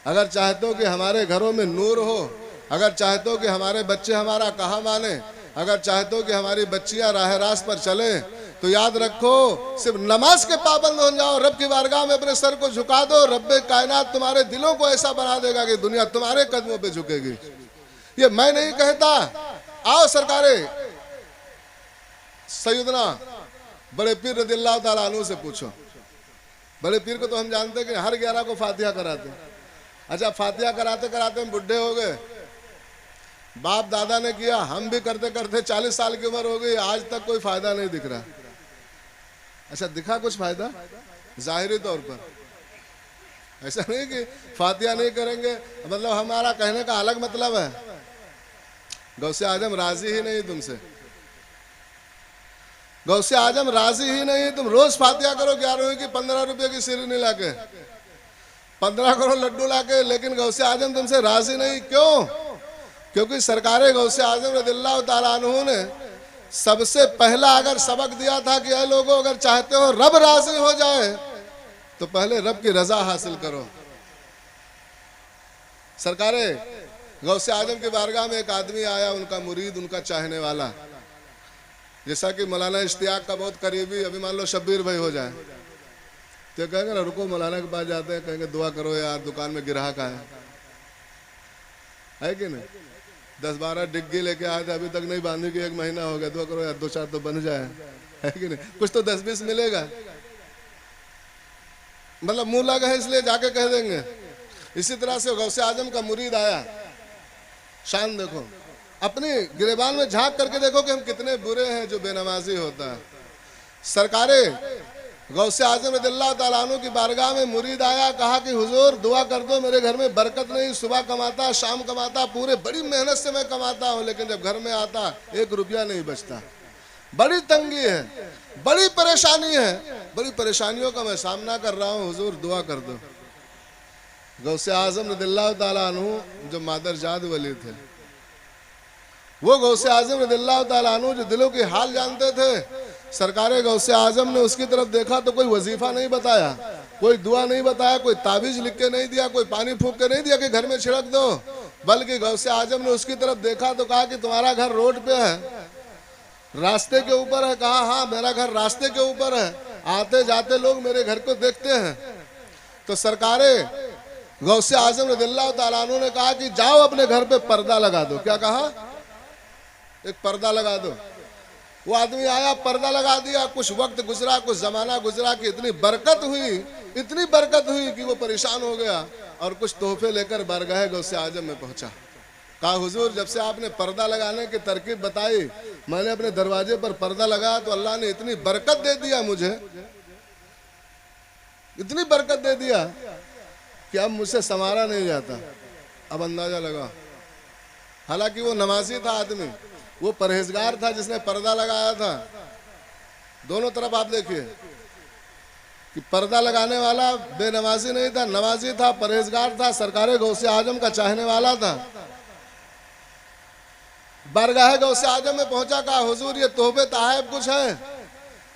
अगर चाहते हो कि हमारे घरों में नूर हो, अगर चाहते हो कि हमारे बच्चे हमारा कहा माने, अगर चाहते हो कि हमारी बच्चियां राह रास्त पर चले, तो याद रखो सिर्फ नमाज के पाबंद हो जाओ, रब की बारगाह में अपने सर को झुका दो, रब्बे कायनात तुम्हारे दिलों को ऐसा बना देगा कि दुनिया तुम्हारे कदमों पे झुकेगी। ये मैं नहीं कहता। आओ सरकारे सैयदना बड़े पीर रज़ियल्लाहु ताला अन्हु से पूछो। बड़े पीर को तो हम जानते हैं कि हर 11 को फातिहा कराते। अच्छा, फातिहा कराते कराते हम बुढ़े हो गए, बाप दादा ने किया, हम भी करते करते 40 साल की उम्र हो गई, आज तक कोई फायदा नहीं दिख रहा। अच्छा, दिखा कुछ फायदा जाहिरी तौर पर? ऐसा नहीं कि फातिहा नहीं करेंगे मतलब हमारा कहने का अलग मतलब है। गौसे आजम राजी ही नहीं तुमसे, गौसे आजम राजी ही नहीं। तुम रोज फातिहा करो 11वीं की 15 रुपए की सिरनी लाके, 15 करोड़ लड्डू लाके, लेकिन गौसे आजम तुमसे राजी नहीं। क्यों? क्योंकि सरकारे गौसे आजम रज़ियल्लाहु ताला अन्हु ने सबसे पहला अगर सबक दिया था कि ऐ लोगों, अगर चाहते हो रब राजी हो जाए तो पहले रब की रजा हासिल करो। सरकारे गौसे आजम की बारगाह में एक आदमी आया, उनका मुरीद, उनका चाहने वाला, जैसा कि मौलाना इश्तियाक का बहुत करीबी, अभी मान लो शब्बीर भाई हो जाए तो कहेंगे ना रुको मौलाना के पास जाते हैं, कहेंगे दुआ करो यार दुकान में ग्राहक है कि नहीं? 10-12 डिग्गी लेके आए थे, अभी तक नहीं बांधी कि 1 महीना हो गया, दुआ करो यार 2-4 तो बन जाए, है कि नहीं? कुछ तो 10-20 मिलेगा, मतलब मुंह लगा है इसलिए जाके कह देंगे। इसी तरह से गौसे आजम का मुरीद आया, शान देखो, अपनी गिरेबान में झांक करके देखो कि हम कितने बुरे हैं जो बेनमाजी होता है। सरकारे गौसे आजम रज़ियल्लाहु ताला अन्हु की बारगाह में मुरीद आया, कहा कि हुजूर दुआ कर दो, मेरे घर में बरकत नहीं, सुबह कमाता शाम कमाता, पूरे बड़ी मेहनत से मैं कमाता हूँ, लेकिन जब घर में आता 1 रुपया नहीं बचता, बड़ी तंगी है, बड़ी परेशानी है, बड़ी परेशानियों का मैं सामना कर रहा हूँ, हुजूर दुआ कर दो। गौसे आजम रज़ियल्लाहु ताला अन्हु जो मादरजाद वली थे, वो गौसे आजम रज़ियल्लाहु ताला अन्हु जो दिलों की हाल जानते थे, सरकारे गौसे आजम ने उसकी तरफ देखा तो कोई वजीफा नहीं बताया, कोई दुआ नहीं बताया, कोई ताबीज लिख के नहीं दिया, कोई पानी फूंक के नहीं दिया कि घर में छिड़क दो, बल्कि गौसे आजम ने उसकी तरफ देखा तो कहा कि तुम्हारा घर रोड पे है, रास्ते के ऊपर है? कहा हाँ मेरा घर रास्ते के ऊपर है, आते जाते लोग मेरे घर को देखते हैं। तो सरकारे गौसे आजम रज़ियल्लाहु ताला अन्हु ने कहा कि जाओ अपने घर पे पर्दा लगा दो। क्या कहा? एक पर्दा लगा दो। वो आदमी आया, पर्दा लगा दिया, कुछ वक्त गुजरा, कुछ जमाना गुजरा कि इतनी बरकत हुई कि वो परेशान हो गया और कुछ तोहफे लेकर बारगाह गौसे आजम में पहुंचा। कहा हुजूर जब से आपने पर्दा लगाने की तरकीब बताई, मैंने अपने दरवाजे पर पर्दा लगाया तो अल्लाह ने इतनी बरकत दे दिया, मुझे इतनी बरकत दे दिया कि अब मुझसे संवारा नहीं जाता। अब अंदाजा लगा, हालांकि वो नमाजी था आदमी, वो परहेजगार था जिसने पर्दा लगाया था। दोनों तरफ आप देखिए कि पर्दा लगाने वाला बेनमाजी नहीं था, नमाजी था, परहेजगार था, सरकारे गौसे आजम का चाहने वाला था। बारगाह गौसे आजम में पहुंचा, कहा हुजूर ये तोहफे तोहफे कुछ है,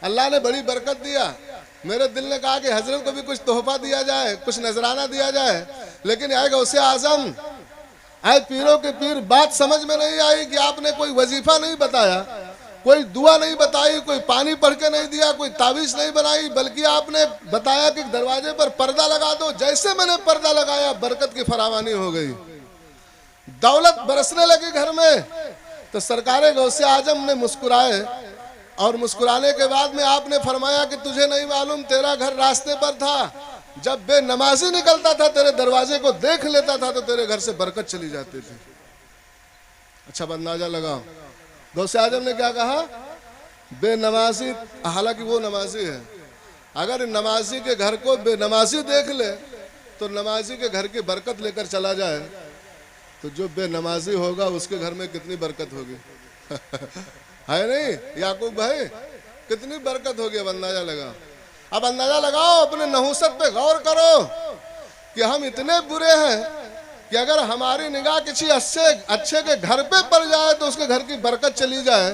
अल्लाह ने बड़ी बरकत दिया। मेरे दिल ने कहा कि हजरत को भी कुछ तोहफा दिया जाए, कुछ नजराना दिया जाए, लेकिन आए गौसे आजम, आए पीरों के पीर, बात समझ में नहीं आई कि आपने कोई वजीफा नहीं बताया, कोई दुआ नहीं बताई, कोई पानी पढ़ के नहीं दिया, कोई ताबीज नहीं बनाई, बल्कि आपने बताया कि दरवाजे पर पर्दा लगा दो। जैसे मैंने पर्दा लगाया बरकत की फरावानी हो गई, दौलत बरसने लगी घर में। तो सरकारे गौसे आजम ने मुस्कुराए और मुस्कुराने के बाद में आपने फरमाया कि तुझे नहीं मालूम तेरा घर रास्ते पर था, जब बेनमाजी निकलता था तेरे दरवाजे को देख लेता था तो तेरे घर से बरकत चली जाती थी। अच्छा अंदाजा लगाओ गौसे आजम ने क्या कहा? बेनमाजी, हालांकि वो नमाजी है, अगर नमाजी के घर को बेनमाजी देख ले तो नमाजी के घर की बरकत लेकर चला जाए, तो जो बेनमाजी होगा उसके घर में कितनी बरकत होगी। है नहीं याकूब भाई? कितनी बरकत होगी, अब अंदाजा लगाओ। अब अंदाजा लगाओ, अपने नहुसत पे गौर करो कि हम इतने बुरे हैं कि अगर हमारी निगाह किसी अच्छे के घर पे पड़ जाए तो उसके घर की बरकत चली जाए।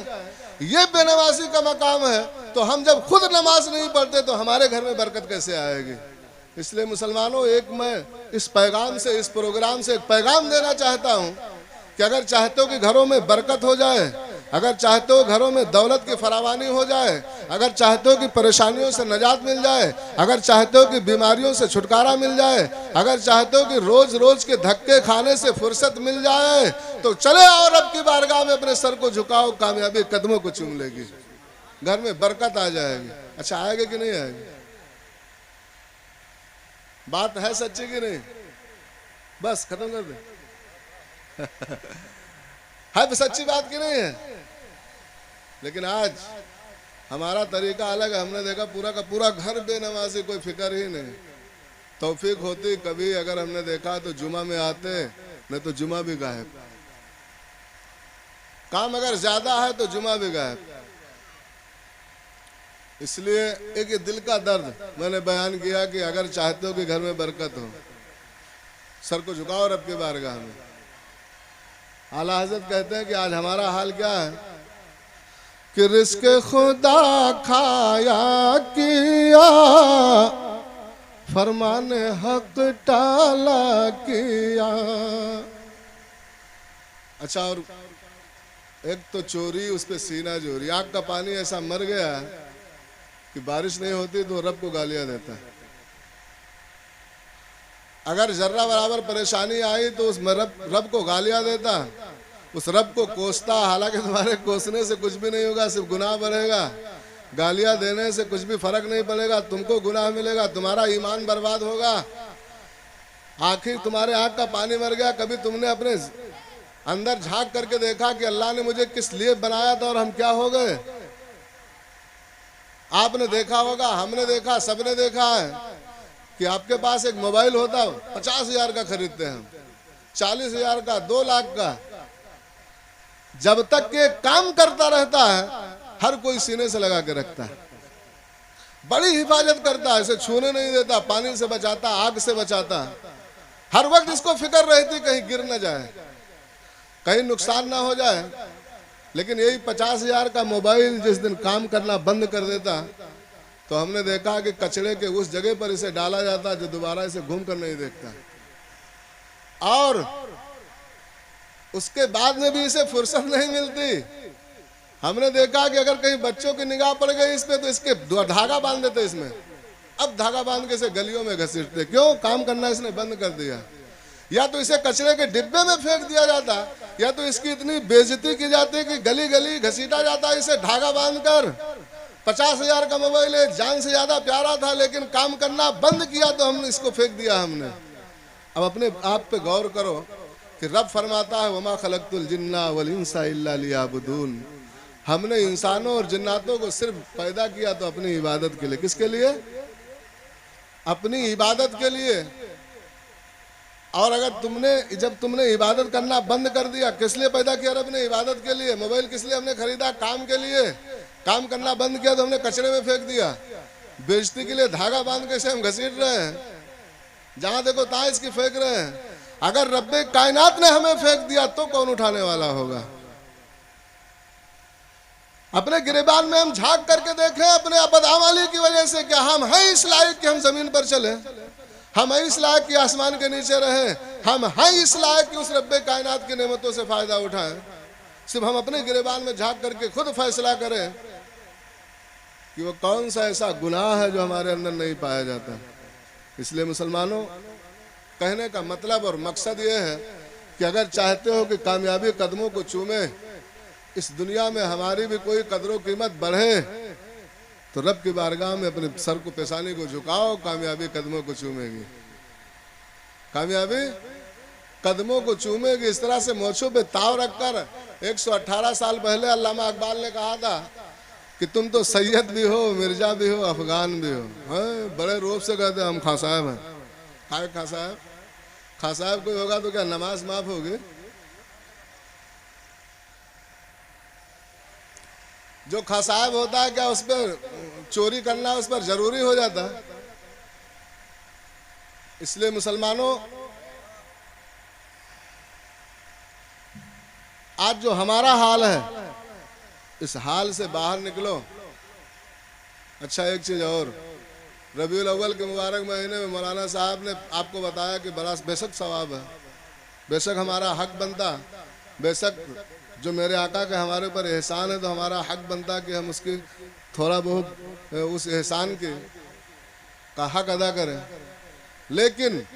ये बेनमाजी का मकाम है, तो हम जब खुद नमाज नहीं पढ़ते तो हमारे घर में बरकत कैसे आएगी? इसलिए मुसलमानों, एक मैं इस पैगाम से, इस प्रोग्राम से एक पैगाम देना चाहता हूँ कि अगर चाहते हो कि घरों में बरकत हो जाए, अगर चाहते हो घरों में दौलत की फरावानी हो जाए, अगर चाहते हो कि परेशानियों से निजात मिल जाए, अगर चाहते हो कि बीमारियों से छुटकारा मिल जाए, अगर चाहते हो कि रोज रोज के धक्के खाने से फुर्सत मिल जाए, तो चले और रब की बारगाह में अपने सर को झुकाओ, कामयाबी कदमों को चूम लेगी, घर में बरकत आ जाएगी। अच्छा, आएगी कि नहीं आएगी? बात है सच्ची कि नहीं? बस खत्म कर दे। है तो सच्ची बात की नहीं है? लेकिन आज हमारा तरीका अलग है। हमने देखा पूरा का पूरा घर बेनमाजी, कोई फिक्र ही नहीं। तौफीक होती कभी अगर हमने देखा तो जुमा में आते, नहीं तो जुमा भी गायब। काम अगर ज्यादा है तो जुमा भी गायब। इसलिए एक दिल का दर्द मैंने बयान किया कि अगर चाहते हो कि घर में बरकत हो, सर को झुकाओ रब के बारगाह में। आला हजरत कहते हैं कि आज हमारा हाल क्या है कि रिस्क खुदा खाया किया, फरमान हक टाला किया। अच्छा, और एक तो चोरी, उस पे सीना चोरी। आग का पानी ऐसा मर गया कि बारिश नहीं होती तो रब को गालियां देता है। अगर जर्रा बराबर परेशानी आई तो उस रब को गालियां देता, उस रब को कोसता। हालांकि तुम्हारे कोसने से कुछ भी नहीं होगा, सिर्फ गुनाह बढ़ेगा। गालियां देने से कुछ भी फर्क नहीं पड़ेगा, तुमको गुनाह मिलेगा, तुम्हारा ईमान बर्बाद होगा। आखिर तुम्हारे आंख का पानी मर गया। कभी तुमने अपने अंदर झांक करके देखा कि अल्लाह ने मुझे किस लिए बनाया था और हम क्या हो गए? आपने देखा होगा, हमने देखा, सबने देखा है कि आपके पास एक मोबाइल होता, 50,000 का खरीदते हैं, 40,000 का, 2 लाख का। जब तक ये काम करता रहता है, हर कोई सीने से लगा के रखता है, बड़ी हिफाजत करता है, इसे छूने नहीं देता, पानी से बचाता, आग से बचाता। हर वक्त इसको फिक्र रहती कहीं गिर न जाए, कहीं नुकसान ना हो जाए। लेकिन यही 50,000 का मोबाइल जिस दिन काम करना बंद कर देता, तो हमने देखा कि कचरे के उस जगह पर इसे डाला जाता जो दोबारा इसे घूम कर नहीं देखता। और उसके बाद में भी इसे फुर्सत नहीं मिलती। हमने देखा कि अगर कहीं बच्चों की निगाह पड़ गई इस पे तो इसके धागा बांध देते इसमें। अब धागा बांध के इसे गलियों में घसीटते। क्यों? काम करना इसने बंद कर दिया। या तो इसे कचरे के डिब्बे में फेंक दिया जाता, या तो इसकी इतनी बेइज्जती की जाती कि गली गली घसीटा जाता इसे धागा बांधकर। 50,000 का मोबाइल है, जान से ज्यादा प्यारा था, लेकिन काम करना बंद किया तो हमने इसको फेंक दिया हमने। अब अपने आप पे गौर करो कि रब फरमाता है, वमा खलक़तुल जिन्ना वल इंसा इल्ला लियाबुदून। हमने इंसानों और जिन्नातों को सिर्फ पैदा किया तो अपनी इबादत के लिए। किसके लिए? अपनी इबादत के लिए। और अगर जब तुमने इबादत करना बंद कर दिया, किस लिए पैदा किया रब ने? इबादत के लिए। मोबाइल किस लिए हमने खरीदा? काम के लिए। काम करना बंद किया तो हमने कचरे में फेंक दिया। बेइज्जती के लिए धागा बांध के इसे हम घसीट रहे हैं, जहां देखो तहां इसकी फेंक रहे हैं। अगर रब्बे कायनात ने हमें फेंक दिया तो कौन उठाने वाला होगा? अपने गिरेबान में हम झांक करके देखें अपने बदआमली की वजह से, क्या हम हैं इस लायक कि हम जमीन पर चले? हम हैं इस लायक कि आसमान के नीचे रहे? हम हैं इस लायक कि उस रब्बे कायनात की नेमतों से फायदा उठाएं? सिर्फ हम अपने गिरेबान में झांक करके खुद फैसला करें कि वो कौन सा ऐसा गुनाह है जो हमारे अंदर नहीं पाया जाता। इसलिए मुसलमानों, कहने का मतलब और मकसद ये है कि अगर चाहते हो कि कामयाबी कदमों को चूमे, इस दुनिया में हमारी भी कोई कदर कीमत बढ़े, तो रब की बारगाह में अपने सर को, पेशानी को झुकाओ, कामयाबी कदमों को चूमेगी। कामयाबी कदमों को चूमेगी। इस तरह से मोछों पे ताव रखकर 118 साल पहले अल्लामा इकबाल ने कहा था कि तुम तो सैयद भी हो, मिर्जा भी हो, अफगान भी हो। बड़े रोब से कहते हम खां साहब हैं। हाय खां साहब, खां साहब कोई होगा तो क्या नमाज माफ होगी? जो खसायब होता है क्या उस पर चोरी करना उस पर जरूरी हो जाता है? इसलिए मुसलमानों, आज जो हमारा हाल है इस हाल से बाहर निकलो। अच्छा, एक चीज और, रबीउल अव्वल के मुबारक महीने में मौलाना साहब ने आपको बताया कि बड़ा बेशक सवाब है, बेशक हमारा हक बनता, बेशक जो मेरे आका का हमारे ऊपर एहसान है तो हमारा हक बनता कि हम उसकी थोड़ा बहुत उस एहसान के का हक अदा करें। लेकिन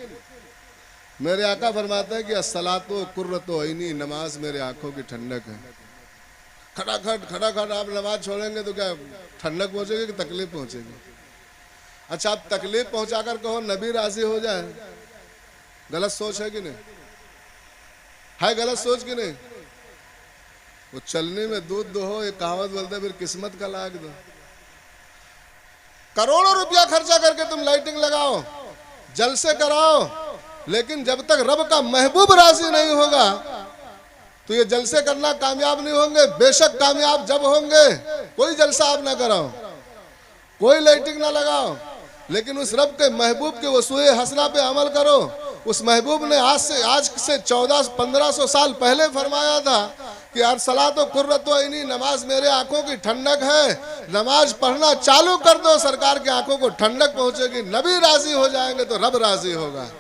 मेरे आका फरमाते हैं कि अस्सलातो कुर्रतो ऐनी, नमाज मेरे आंखों की ठंडक है। खटाखट आप नमाज छोड़ेंगे तो क्या ठंडक पहुंचेगी कि तकलीफ पहुंचेगी? अच्छा, आप तकलीफ पहुंचाकर कहो नबी राजी हो जाए, गलत सोच है कि नहीं? है गलत सोच कि नहीं? वो चलने में दूध दो, एक कहावत बोलते फिर किस्मत का लाग दो। करोड़ों रुपया खर्चा करके तुम लाइटिंग लगाओ, जलसे कराओ, लेकिन जब तक रब का महबूब राजी नहीं होगा तो ये जलसे करना कामयाब नहीं होंगे। बेशक कामयाब जब होंगे, कोई जलसा आप ना कराओ, कोई लाइटिंग ना लगाओ, लेकिन उस रब के महबूब के वसूए हसना पे अमल करो। उस महबूब ने आज से 1400-1500 साल पहले फरमाया था कि अस्सलातो कुर्रतो ऐनी, नमाज मेरे आंखों की ठंडक है। नमाज पढ़ना चालू कर दो, सरकार की आंखों को ठंडक पहुंचेगी। नबी राजी हो जाएंगे तो रब राजी होगा,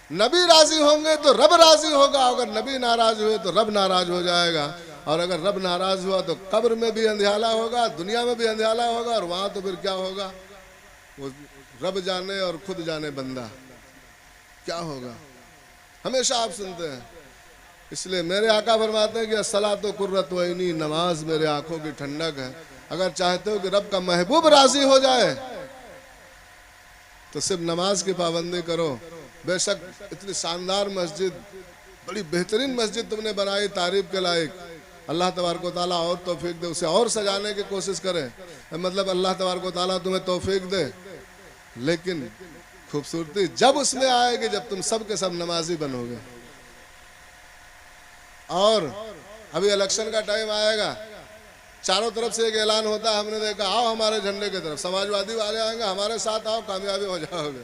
नबी राजी होंगे तो रब राजी होगा। अगर नबी नाराज हुए तो रब नाराज हो जाएगा, और अगर रब नाराज हुआ तो कब्र में भी अंधियाला होगा, दुनिया में भी अंधियाला होगा, और वहां तो फिर क्या होगा वो रब जाने और खुद जाने बंदा क्या होगा। हमेशा आप सुनते हैं। इसलिए मेरे आका फरमाते हैं कि अस्सलातो कुर्रतो ऐनी, नमाज मेरे आंखों की ठंडक है। अगर चाहते हो कि रब का महबूब राजी हो जाए तो सिर्फ नमाज की पाबंदी करो। बेशक इतनी शानदार मस्जिद, बड़ी बेहतरीन मस्जिद तुमने बनाई, तारीफ के लायक, अल्लाह तबारक व तआला और तौफीक दे, उसे और सजाने की कोशिश करें, मतलब अल्लाह तबारक व तआला तुम्हें तौफीक दे। लेकिन खूबसूरती जब उसमें आएगी जब तुम सब के सब नमाजी बनोगे। और अभी इलेक्शन का टाइम आएगा, चारों तरफ से एक ऐलान होता है, हमने देखा, आओ हमारे झंडे की तरफ, समाजवादी वाले आएंगे हमारे साथ, आओ कामयाबी हो जाओगे।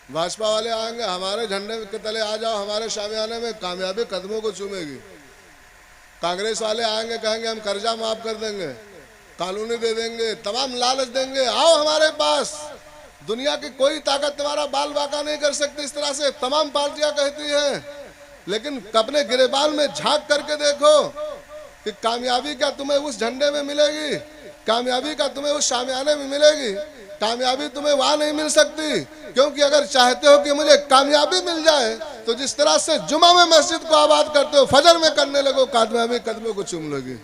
भाजपा वाले आएंगे हमारे झंडे के तले आ जाओ, हमारे शामियाने में कामयाबी कदमों को चूमेगी। कांग्रेस वाले आएंगे, कहेंगे हम कर्जा माफ कर देंगे, कॉलोनी दे देंगे, तमाम लालच देंगे, आओ हमारे पास, दुनिया की कोई ताकत तुम्हारा बाल बाका नहीं कर सकती। इस तरह से तमाम पार्टियां कहती हैं। लेकिन अपने गिरेबान में झांक करके देखो कि कामयाबी क्या तुम्हें उस झंडे में मिलेगी, कामयाबी का तुम्हें उस शामियाने में मिलेगी। कामयाबी तुम्हें वहां नहीं मिल सकती, क्योंकि अगर चाहते हो कि मुझे कामयाबी मिल जाए तो जिस तरह से जुमा में मस्जिद को आबाद करते हो, फजर में करने लगो, कामयाबी कदमों को चूम लोगी।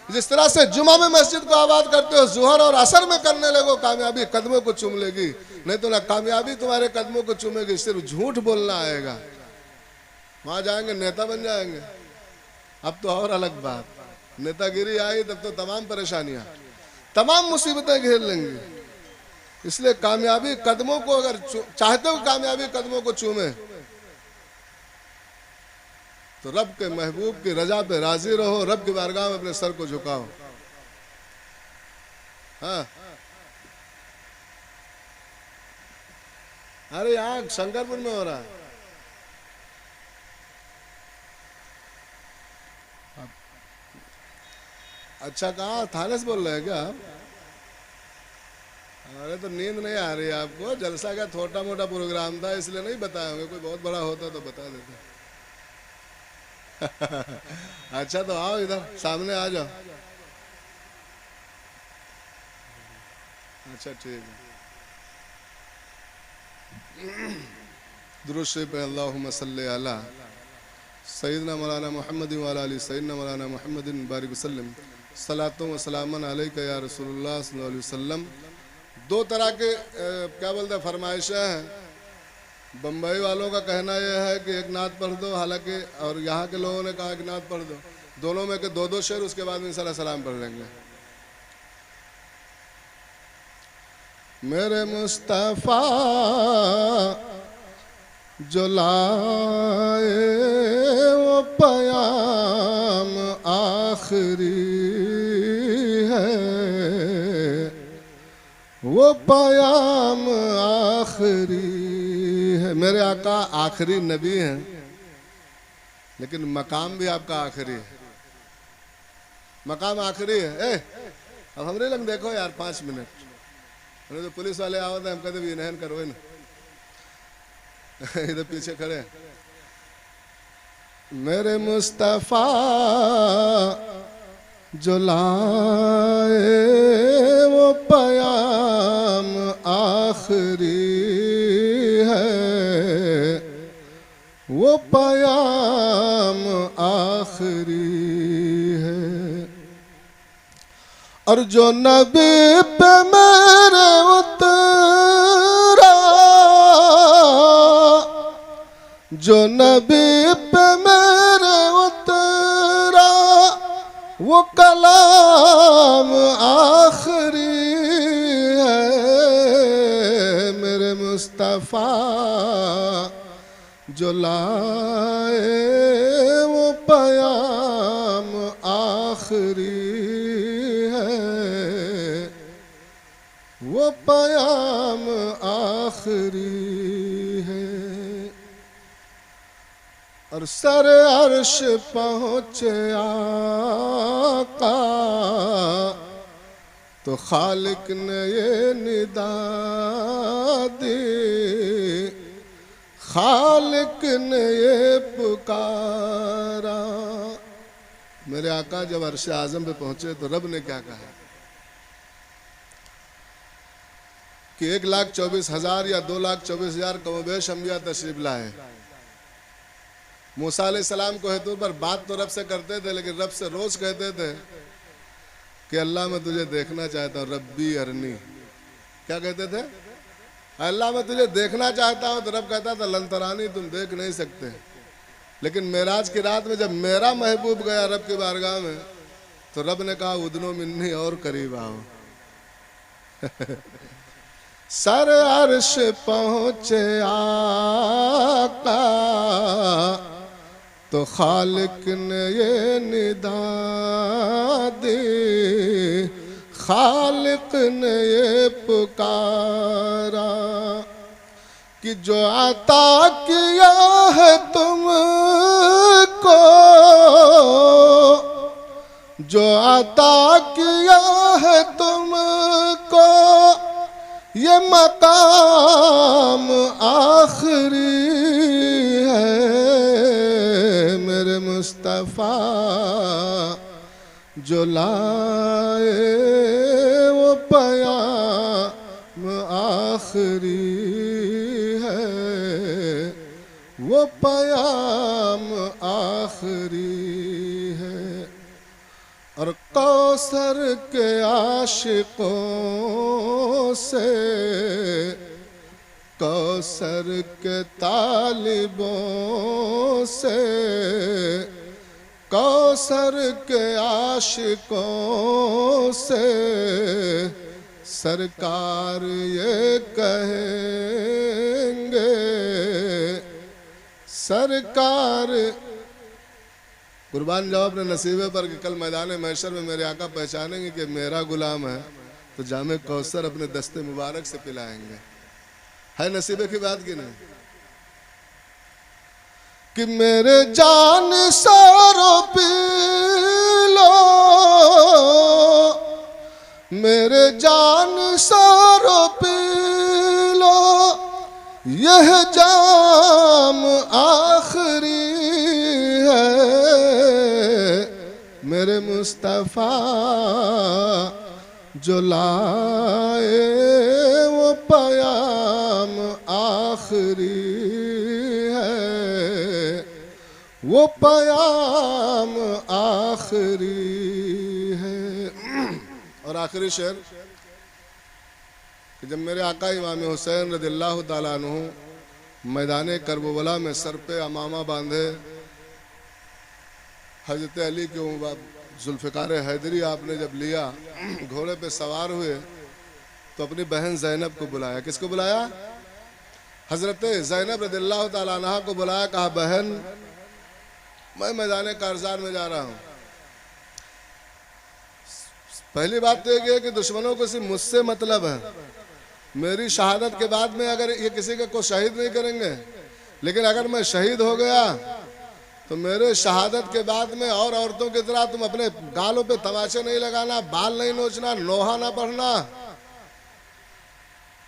जिस तरह से जुमा में मस्जिद को आबाद करते हो, जुहर और असर में करने लगो, कामयाबी कदमों को चूम लेगी। नहीं तो ना कामयाबी तुम्हारे कदमों को चूमेगी, सिर्फ झूठ बोलना आएगा। वहां जाएंगे नेता बन जाएंगे। अब तो और अलग बात, नेतागिरी आई तब तो तमाम परेशानियां, तमाम मुसीबतें घेर लेंगी। इसलिए कामयाबी कदमों को, अगर चाहते हो कामयाबी कदमों को चूमे तो रब के महबूब की रजा पे राजी रहो, रब की बारगाह में अपने सर को झुकाओ। हाँ, अरे यहाँ शंकरपुर में हो रहा है। अच्छा, कहाँ थाने से बोल रहे हैं क्या आप? अरे तो नींद नहीं आ रही आपको? जलसा का छोटा मोटा प्रोग्राम था इसलिए नहीं बताए होंगे, कोई बहुत बड़ा होता तो बता देते। अच्छा, तो आओ इधर सामने आ जाओ। अच्छा ठीक है। दुरूद शरीफ पे अल्लाहुम्मा सल्ली अला सय्यदना मौलाना मुहम्मद व अला आलि सय्यदना मौलाना मुहम्मदिन बारिक वसल्लम सलातो व सलामन अलैका या रसूलुल्लाह सल्लल्लाहु अलैहि वसल्लम। दो तरह के क्या बोलते हैं फरमाइशें हैं। बम्बई वालों का कहना यह है कि एक नात पढ़ दो, हालांकि, और यहाँ के लोगों ने कहा कि नात पढ़ दो, दोनों में के दो दो शेर, उसके बाद इंशाअल्लाह सलाम पढ़ लेंगे। मेरे मुस्तफ़ा जो लाए वो पयाम आखिरी वो पयाम आखिरी है। मेरे आका आखिरी नबी हैं, लेकिन मकाम भी आपका आखिरी है। मकाम आखिरी है। अब हमरे लग देखो यार 5 मिनट, नहीं तो पुलिस वाले आओ तो हम कहते भी इन्हें करो ना। इधर पीछे खड़े। मेरे मुस्तफा जो लाए वो पयाम आखिरी है, वो पयाम आखिरी है। और जो नबी पे मेरे उतरा, जो नबी पे मेरे उतरा, वो कलाम आखिरी है। मेरे मुस्तफा जो लाए वो पयाम आखिरी है, वो पयाम आखिरी है। और सर अर्श पहुँचे आका तो खालिक ने ये निदा दी, खालिक ने ये पुकारा। मेरे आका जब अर्श आज़म पे पहुंचे तो रब ने क्या कहा कि 1,24,000 या 2,24,000 कमोबेश अंबिया तशरीफ लाए। मूसा अलैहिस्सलाम को हेतु पर बात तो रब से करते थे, लेकिन रब से रोज कहते थे कि अल्लाह मैं तुझे देखना चाहता हूँ, रब्बी अरनी। क्या कहते थे? अल्लाह मैं तुझे देखना चाहता हूँ। तो रब कहता था लंतरानी तुम देख नहीं सकते। लेकिन मेराज की रात में जब मेरा महबूब गया रब की बारगाह में, तो रब ने कहा उदनो मिन्नी और करीब आओ। सर अर्श पहुँचे आका तो खालिक ने ये निदा दी, खालिक ने ये पुकारा कि जो अता किया है तुमको, जो अता किया है तुमको, ये मकाम आखिरी है। मेरे मुस्तफा जो लाए वो पयाम आखिरी है, वो पयाम आखिरी है। और कौसर के आशिकों से, कौसर के तालिबों से, कौसर के आशिकों से सरकार ये कहेंगे, सरकार कुर्बान जाओ अपने नसीबे पर कि कल मैदान महशर में मेरे आका पहचानेंगे कि मेरा गुलाम है, तो जामे कौसर अपने दस्ते मुबारक से पिलाएंगे। है नसीबे की बात की नहीं? कि मेरे जान सारो पी लो, मेरे जान सारो पी लो, यह जाम आखिरी है। मेरे मुस्तफा जो लाए वो पयाम आखिरी है, वो पयाम आखिरी है। और आखिरी शेर कि जब मेरे आका इमाम हुसैन रज़ियल्लाहु ताला अन्हु मैदान करबला में सर पे अमामा बांधे हजरत अली के जुल्फ़िकार हैदरी आपने जब लिया, घोड़े पे सवार हुए, तो अपनी बहन ज़ैनब को बुलाया। किसको बुलाया? हजरत ज़ैनब रज़ियल्लाहु ताला अन्हा को बुलाया। कहा बहन मैं मैदान कारज़ान में जा रहा हूँ। पहली बात तो ये है कि दुश्मनों को सिर्फ मुझसे मतलब है, मेरी शहादत के बाद में अगर ये किसी का को शहीद नहीं करेंगे, लेकिन अगर मैं शहीद हो गया तो मेरे शहादत के बाद में और औरतों की तरह तुम अपने गालों पे तमाचे नहीं लगाना, बाल नहीं नोचना, नोहा ना पढ़ना,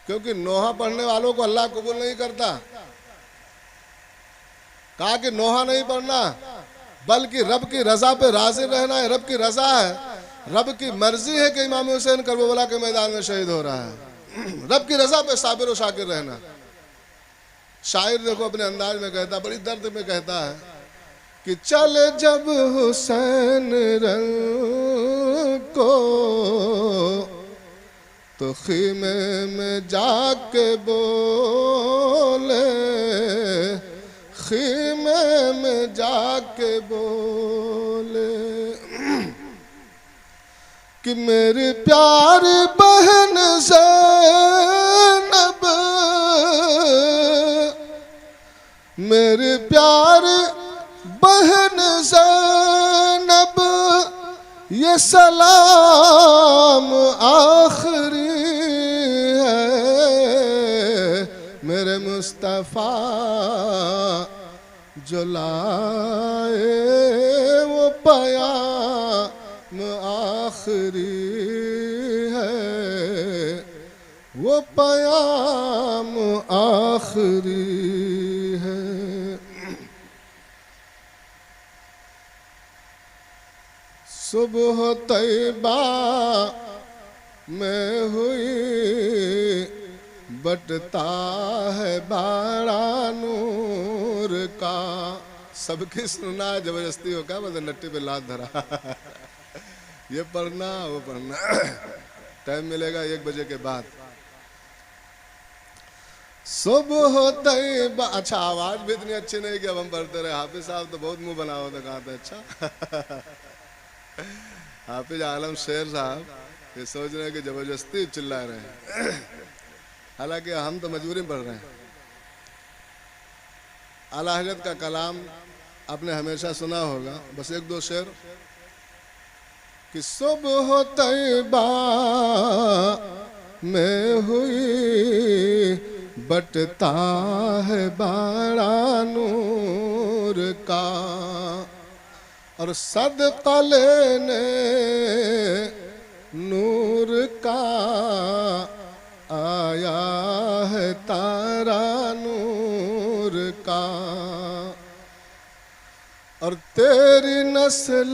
क्योंकि नोहा पढ़ने वालों को अल्लाह कबूल नहीं करता। कहा कि नोहा नहीं पढ़ना, बल्कि रब की रजा पे राजी रहना है। रब की रजा है, रब की मर्जी है कि इमाम हुसैन करबला के मैदान में शहीद हो रहा है। रब की रजा पे साबिर और शाकिर रहना। शायर देखो अपने अंदाज में कहता, बड़ी दर्द में कहता है कि चले जब हुसैन रंग को तो खीमे में जाके बोले, खीमे में जाके बोले कि मेरी प्यारी बहन ज़ैनब, मेरी प्यारी बहन ज़ैनब, ये सलाम आखिरी है मेरे मुस्तफ़ा जो लाए वो पयाम आखिरी है, वो पयाम आखिरी है। सुबह तैबा में हुई बटता है बाड़ा नूर का। सबकी सुनना जबरदस्ती हो, क्या मतलब नट्टी पे लात धरा ये पढ़ना वो पढ़ना। टाइम मिलेगा 1 बजे के बाद। सुबह तैबा, अच्छा आवाज भी इतनी अच्छी नहीं कि अब हम पढ़ते रहे। हाफिज साहब तो बहुत मुंह बना हुआ था, कहा था अच्छा हाफिज आलम शेर साहब ये सोच रहे हैं कि जबरदस्ती चिल्ला रहे हैं, हालांकि हम तो मजबूरी में पढ़ रहे हैं। आला हज़रत का कलाम आपने हमेशा सुना होगा, बस 1-2 शेर कि सुबह तैबा में हुई बटता है बाड़ा नूर का, और सदका लेने नूर का आया है तारा नूर का, और तेरी नस्ल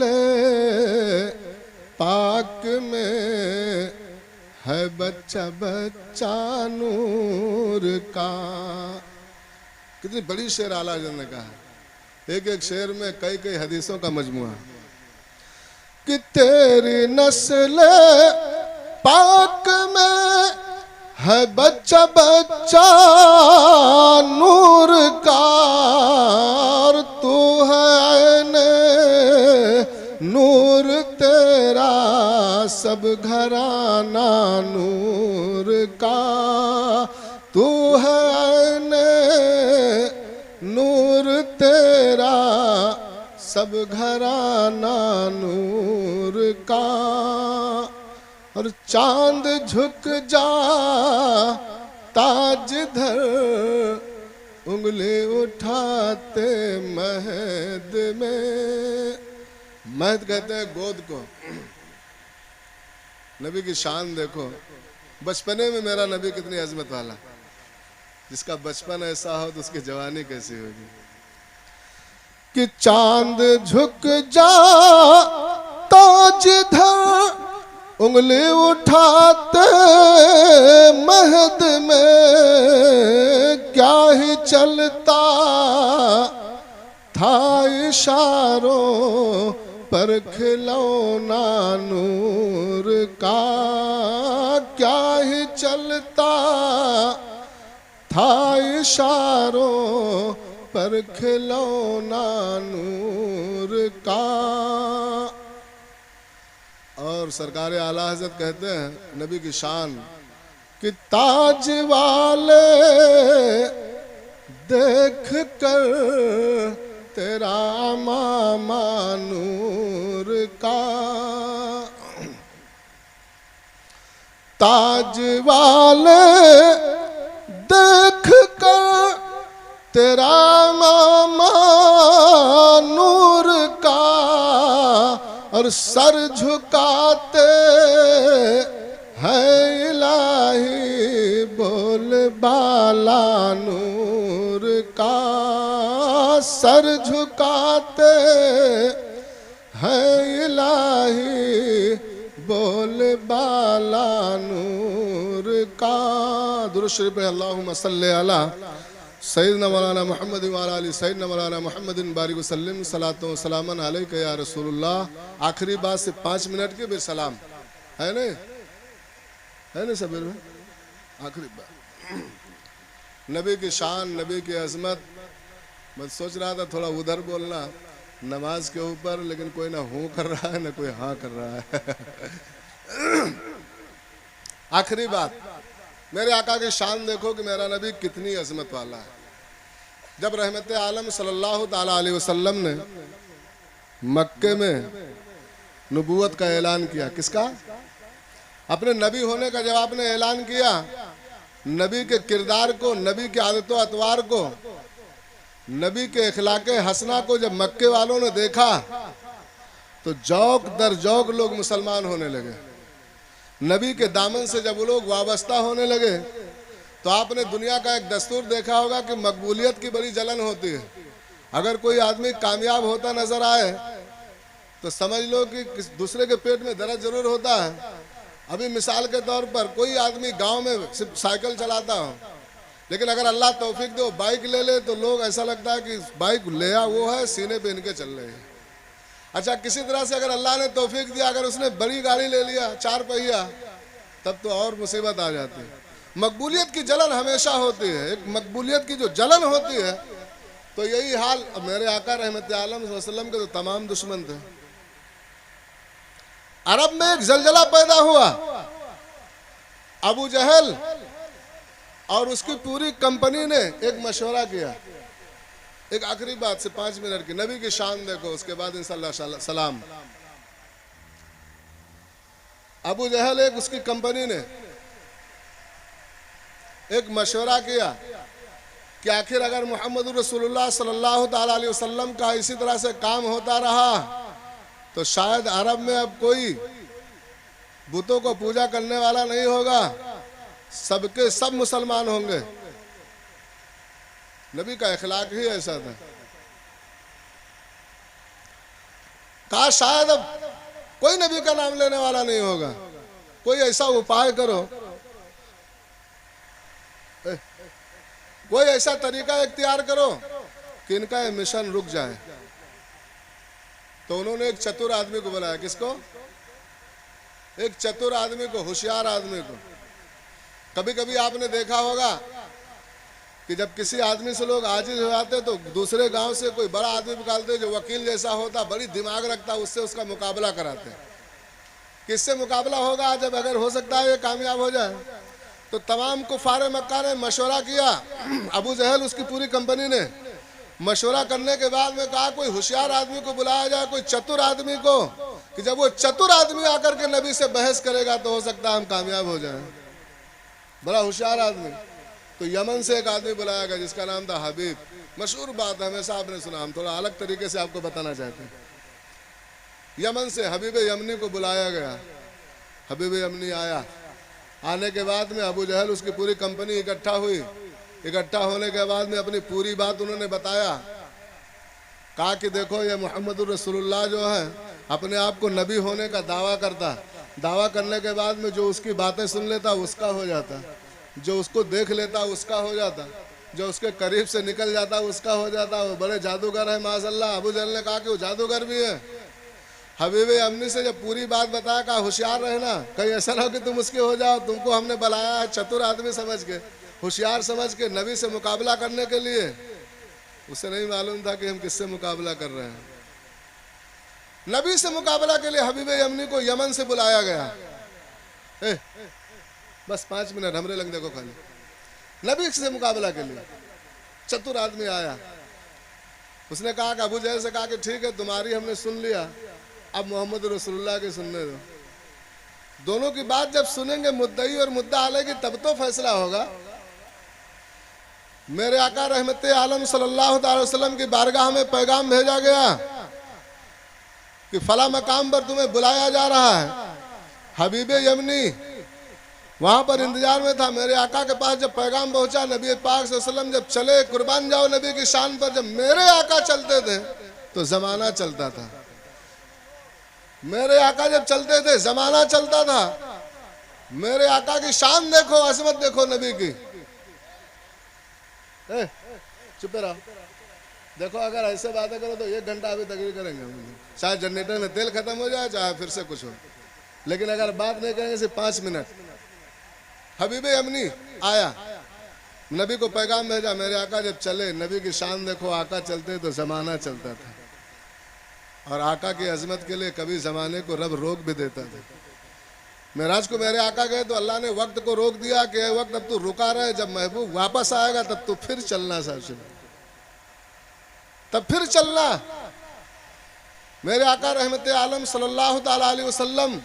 पाक में है बच्चा बच्चा नूर का। कितनी बड़ी शेर आला हज़रत ने कहा, एक एक शेर में कई कई हदीसों का मजमुआ कि तेरी नस्ल पाक में है बच्चा बच्चा नूर का, और तू है नूर तेरा सब घराना नूर का, तू है नूर तेरा सब घराना नूर का, और चांद झुक जा ताज धर उंगली उठाते महद में। महद कहते हैं गोद को। नबी की शान देखो, बचपने में मेरा नबी कितनी अजमत वाला, जिसका बचपन ऐसा हो तो उसकी जवानी कैसी होगी। कि चांद झुक जा ताज धर उंगली उठाते महद में, क्या ही चलता था इशारों पर खिलौना नूर का, क्या ही चलता था इशारों पर खिलौना नूर का। और सरकार आला हज़रत कहते हैं नबी की शान कि ताज वाले देख कर तेरा मामा नूर का, ताज वाले देख कर तेरा मामा नूर का और सर झुकाते हैं इलाही बोल बाला नूर का सर झुकाते हैं इलाही बोल बाला नूर का। दुरूद शरीफ में अल्लाहुम्मा सल्ली अला सैयदना मौलाना मोहम्मद व अला आलि सैयदना मौलाना मोहम्मदिन बारिक वसल्लम सलातो सलामन अलैका या रसूलुल्लाह। आखिरी बात से 5 मिनट के भी सलाम है नहीं, है नहीं सबीर में? आखिरी बात नबी की शान, नबी की अजमत। मैं सोच रहा था थोड़ा उधर बोलना नमाज के ऊपर, लेकिन कोई ना हूँ कर रहा है ना कोई हाँ कर रहा है। आखिरी बात, मेरे आका की शान देखो कि मेरा नबी कितनी अजमत वाला है। जब रहमत आलम सल्लल्लाहु ताला अलैहि वसल्लम ने मक्के में नबूवत का ऐलान किया, किसका? अपने नबी होने का जब आपने ऐलान किया, नबी के किरदार को, नबी के आदतों अतवार को, नबी के इखलाके हसना को जब मक्के वालों ने देखा तो जौक दर जौक लोग मुसलमान होने लगे। नबी के दामन से जब वो लोग वाबस्ता होने लगे तो आपने दुनिया का एक दस्तूर देखा होगा कि मकबूलियत की बड़ी जलन होती है। अगर कोई आदमी कामयाब होता नजर आए तो समझ लो कि दूसरे के पेट में दर्द जरूर होता है। अभी मिसाल के तौर पर कोई आदमी गांव में सिर्फ साइकिल चलाता हो, लेकिन अगर अल्लाह तौफीक दे बाइक ले ले तो लोग ऐसा लगता है कि बाइक ले वो है, सीने पे इनके चल रहे हैं। अच्छा, किसी तरह से अगर अल्लाह ने तौफीक दिया, अगर उसने बड़ी गाड़ी ले लिया 4 पहिया, तब तो और मुसीबत आ जाती है। मकबूलियत की जलन हमेशा होती है। एक मकबूलियत की जो जलन होती है, तो यही हाल मेरे आका रहमत आलम सल्लल्लाहु अलैहि वसल्लम के तो तमाम दुश्मन थे। अरब में एक जलजला पैदा हुआ, अबू जहल और उसकी पूरी कंपनी ने एक मशवरा किया। एक आखिरी बात से 5 मिनट की, नबी की शान देखो, उसके बाद इंशाअल्लाह सलाम। अबू जहल एक उसकी कंपनी ने एक मशवरा किया कि आखिर अगर मोहम्मद रसूलुल्लाह सल्लल्लाहु ताला अलैहि वसल्लम का इसी तरह से काम होता रहा तो शायद अरब में अब कोई बुतों को पूजा करने वाला नहीं होगा, सबके सब मुसलमान होंगे। नबी का इखलाक ही ऐसा था। कहा शायद अब कोई नबी का नाम लेने वाला नहीं होगा, कोई ऐसा उपाय करो, कोई ऐसा तरीका इख्तियार करो कि इनका ये मिशन रुक जाए। तो उन्होंने एक चतुर आदमी को बुलाया। किसको? एक चतुर आदमी को, होशियार आदमी को। कभी कभी आपने देखा होगा कि जब किसी आदमी से लोग आजिज हो जाते तो दूसरे गांव से कोई बड़ा आदमी निकालते जो वकील जैसा होता, बड़ी दिमाग रखता, उससे उसका मुकाबला कराते। किससे मुकाबला होगा? जब अगर हो सकता है ये कामयाब हो जाए। तो तमाम कुफारे मक्का ने मशवरा किया। अबू जहल उसकी पूरी कंपनी ने मशवरा करने के बाद में कहा कोई होशियार आदमी को बुलाया जाए, कोई चतुर आदमी को, कि जब वो चतुर आदमी आकर के नबी से बहस करेगा तो हो सकता है हम कामयाब हो जाएं। बड़ा होशियार आदमी। तो यमन से एक आदमी बुलाया गया जिसका नाम था हबीब। मशहूर बात है, हमेशा आपने सुना, हम थोड़ा अलग तरीके से आपको बताना चाहते हैं। यमन से हबीब यमनी को बुलाया गया। हबीब यमनी आया। आने के बाद में अबू जहल उसकी पूरी कंपनी इकट्ठा हुई। इकट्ठा होने के बाद में अपनी पूरी बात उन्होंने बताया। कहा कि देखो ये मोहम्मद रसूलुल्लाह जो है अपने आप को नबी होने का दावा करता। दावा करने के बाद में जो उसकी बातें सुन लेता उसका हो जाता, जो उसको देख लेता उसका हो जाता, जो उसके करीब से निकल जाता उसका हो जाता। वो बड़े जादूगर है माशाअल्लाह। अबू जहल ने कहा कि वो जादूगर भी है। हबीब अमनी से जब पूरी बात बताया, कहा होशियार रहना, कहीं ऐसा ना हो कि तुम उसके हो जाओ। तुमको हमने बुलाया है चतुर आदमी समझ के, होशियार समझ के, नबी से मुकाबला करने के लिए। उसे नहीं मालूम था कि हम किससे मुकाबला कर रहे हैं। नबी से मुकाबला के लिए हबीब यमनी को यमन से बुलाया गया। बस 5 मिनट हमरे लग देखो खाली। नबी से मुकाबला के लिए चतुर आदमी आया। उसने कहा कि अबू जहल से कहा कि ठीक है तुम्हारी हमने सुन लिया, अब मोहम्मद रसूलुल्लाह के सुनने दो। दोनों की बात जब सुनेंगे मुद्दई और मुद्दा आले की, तब तो फैसला होगा। मेरे आका रहमत आलम सल्लल्लाहु अलैहि वसल्लम की बारगाह में पैगाम भेजा गया कि फला मकाम पर तुम्हें बुलाया जा रहा है। हबीब यमनी वहां पर इंतजार में था। मेरे आका के पास जब पैगाम पहुंचा, नबी पाक सल्लल्लाहु अलैहि वसल्लम जब चले, कुर्बान जाओ नबी की शान पर, जब मेरे आका चलते थे तो जमाना चलता था। मेरे आका जब चलते थे जमाना चलता था। मेरे आका की शान देखो, अजमत देखो नबी की। चुप रहो, देखो अगर ऐसे बातें करो तो 1 घंटा अभी तकरीर करेंगे। चाहे जनरेटर में तेल खत्म हो जाए, चाहे फिर से कुछ हो, लेकिन अगर बात नहीं करेंगे सिर्फ 5 मिनट। हबीब यमनी आया, नबी को पैगाम भेजा। मेरे आका जब चले, नबी की शान देखो, आका चलते तो जमाना चलता था। और आका की अजमत के लिए कभी जमाने को रब रोक भी देता था। मेराज को मेरे आका गए तो अल्लाह ने वक्त को रोक दिया कि वक्त अब तू रुका रहे, जब महबूब वापस आएगा तब तू फिर चलना साहब, तब फिर चलना। मेरे आका रहमत आलम सल्लल्लाहु ताला अलैहि वसल्लम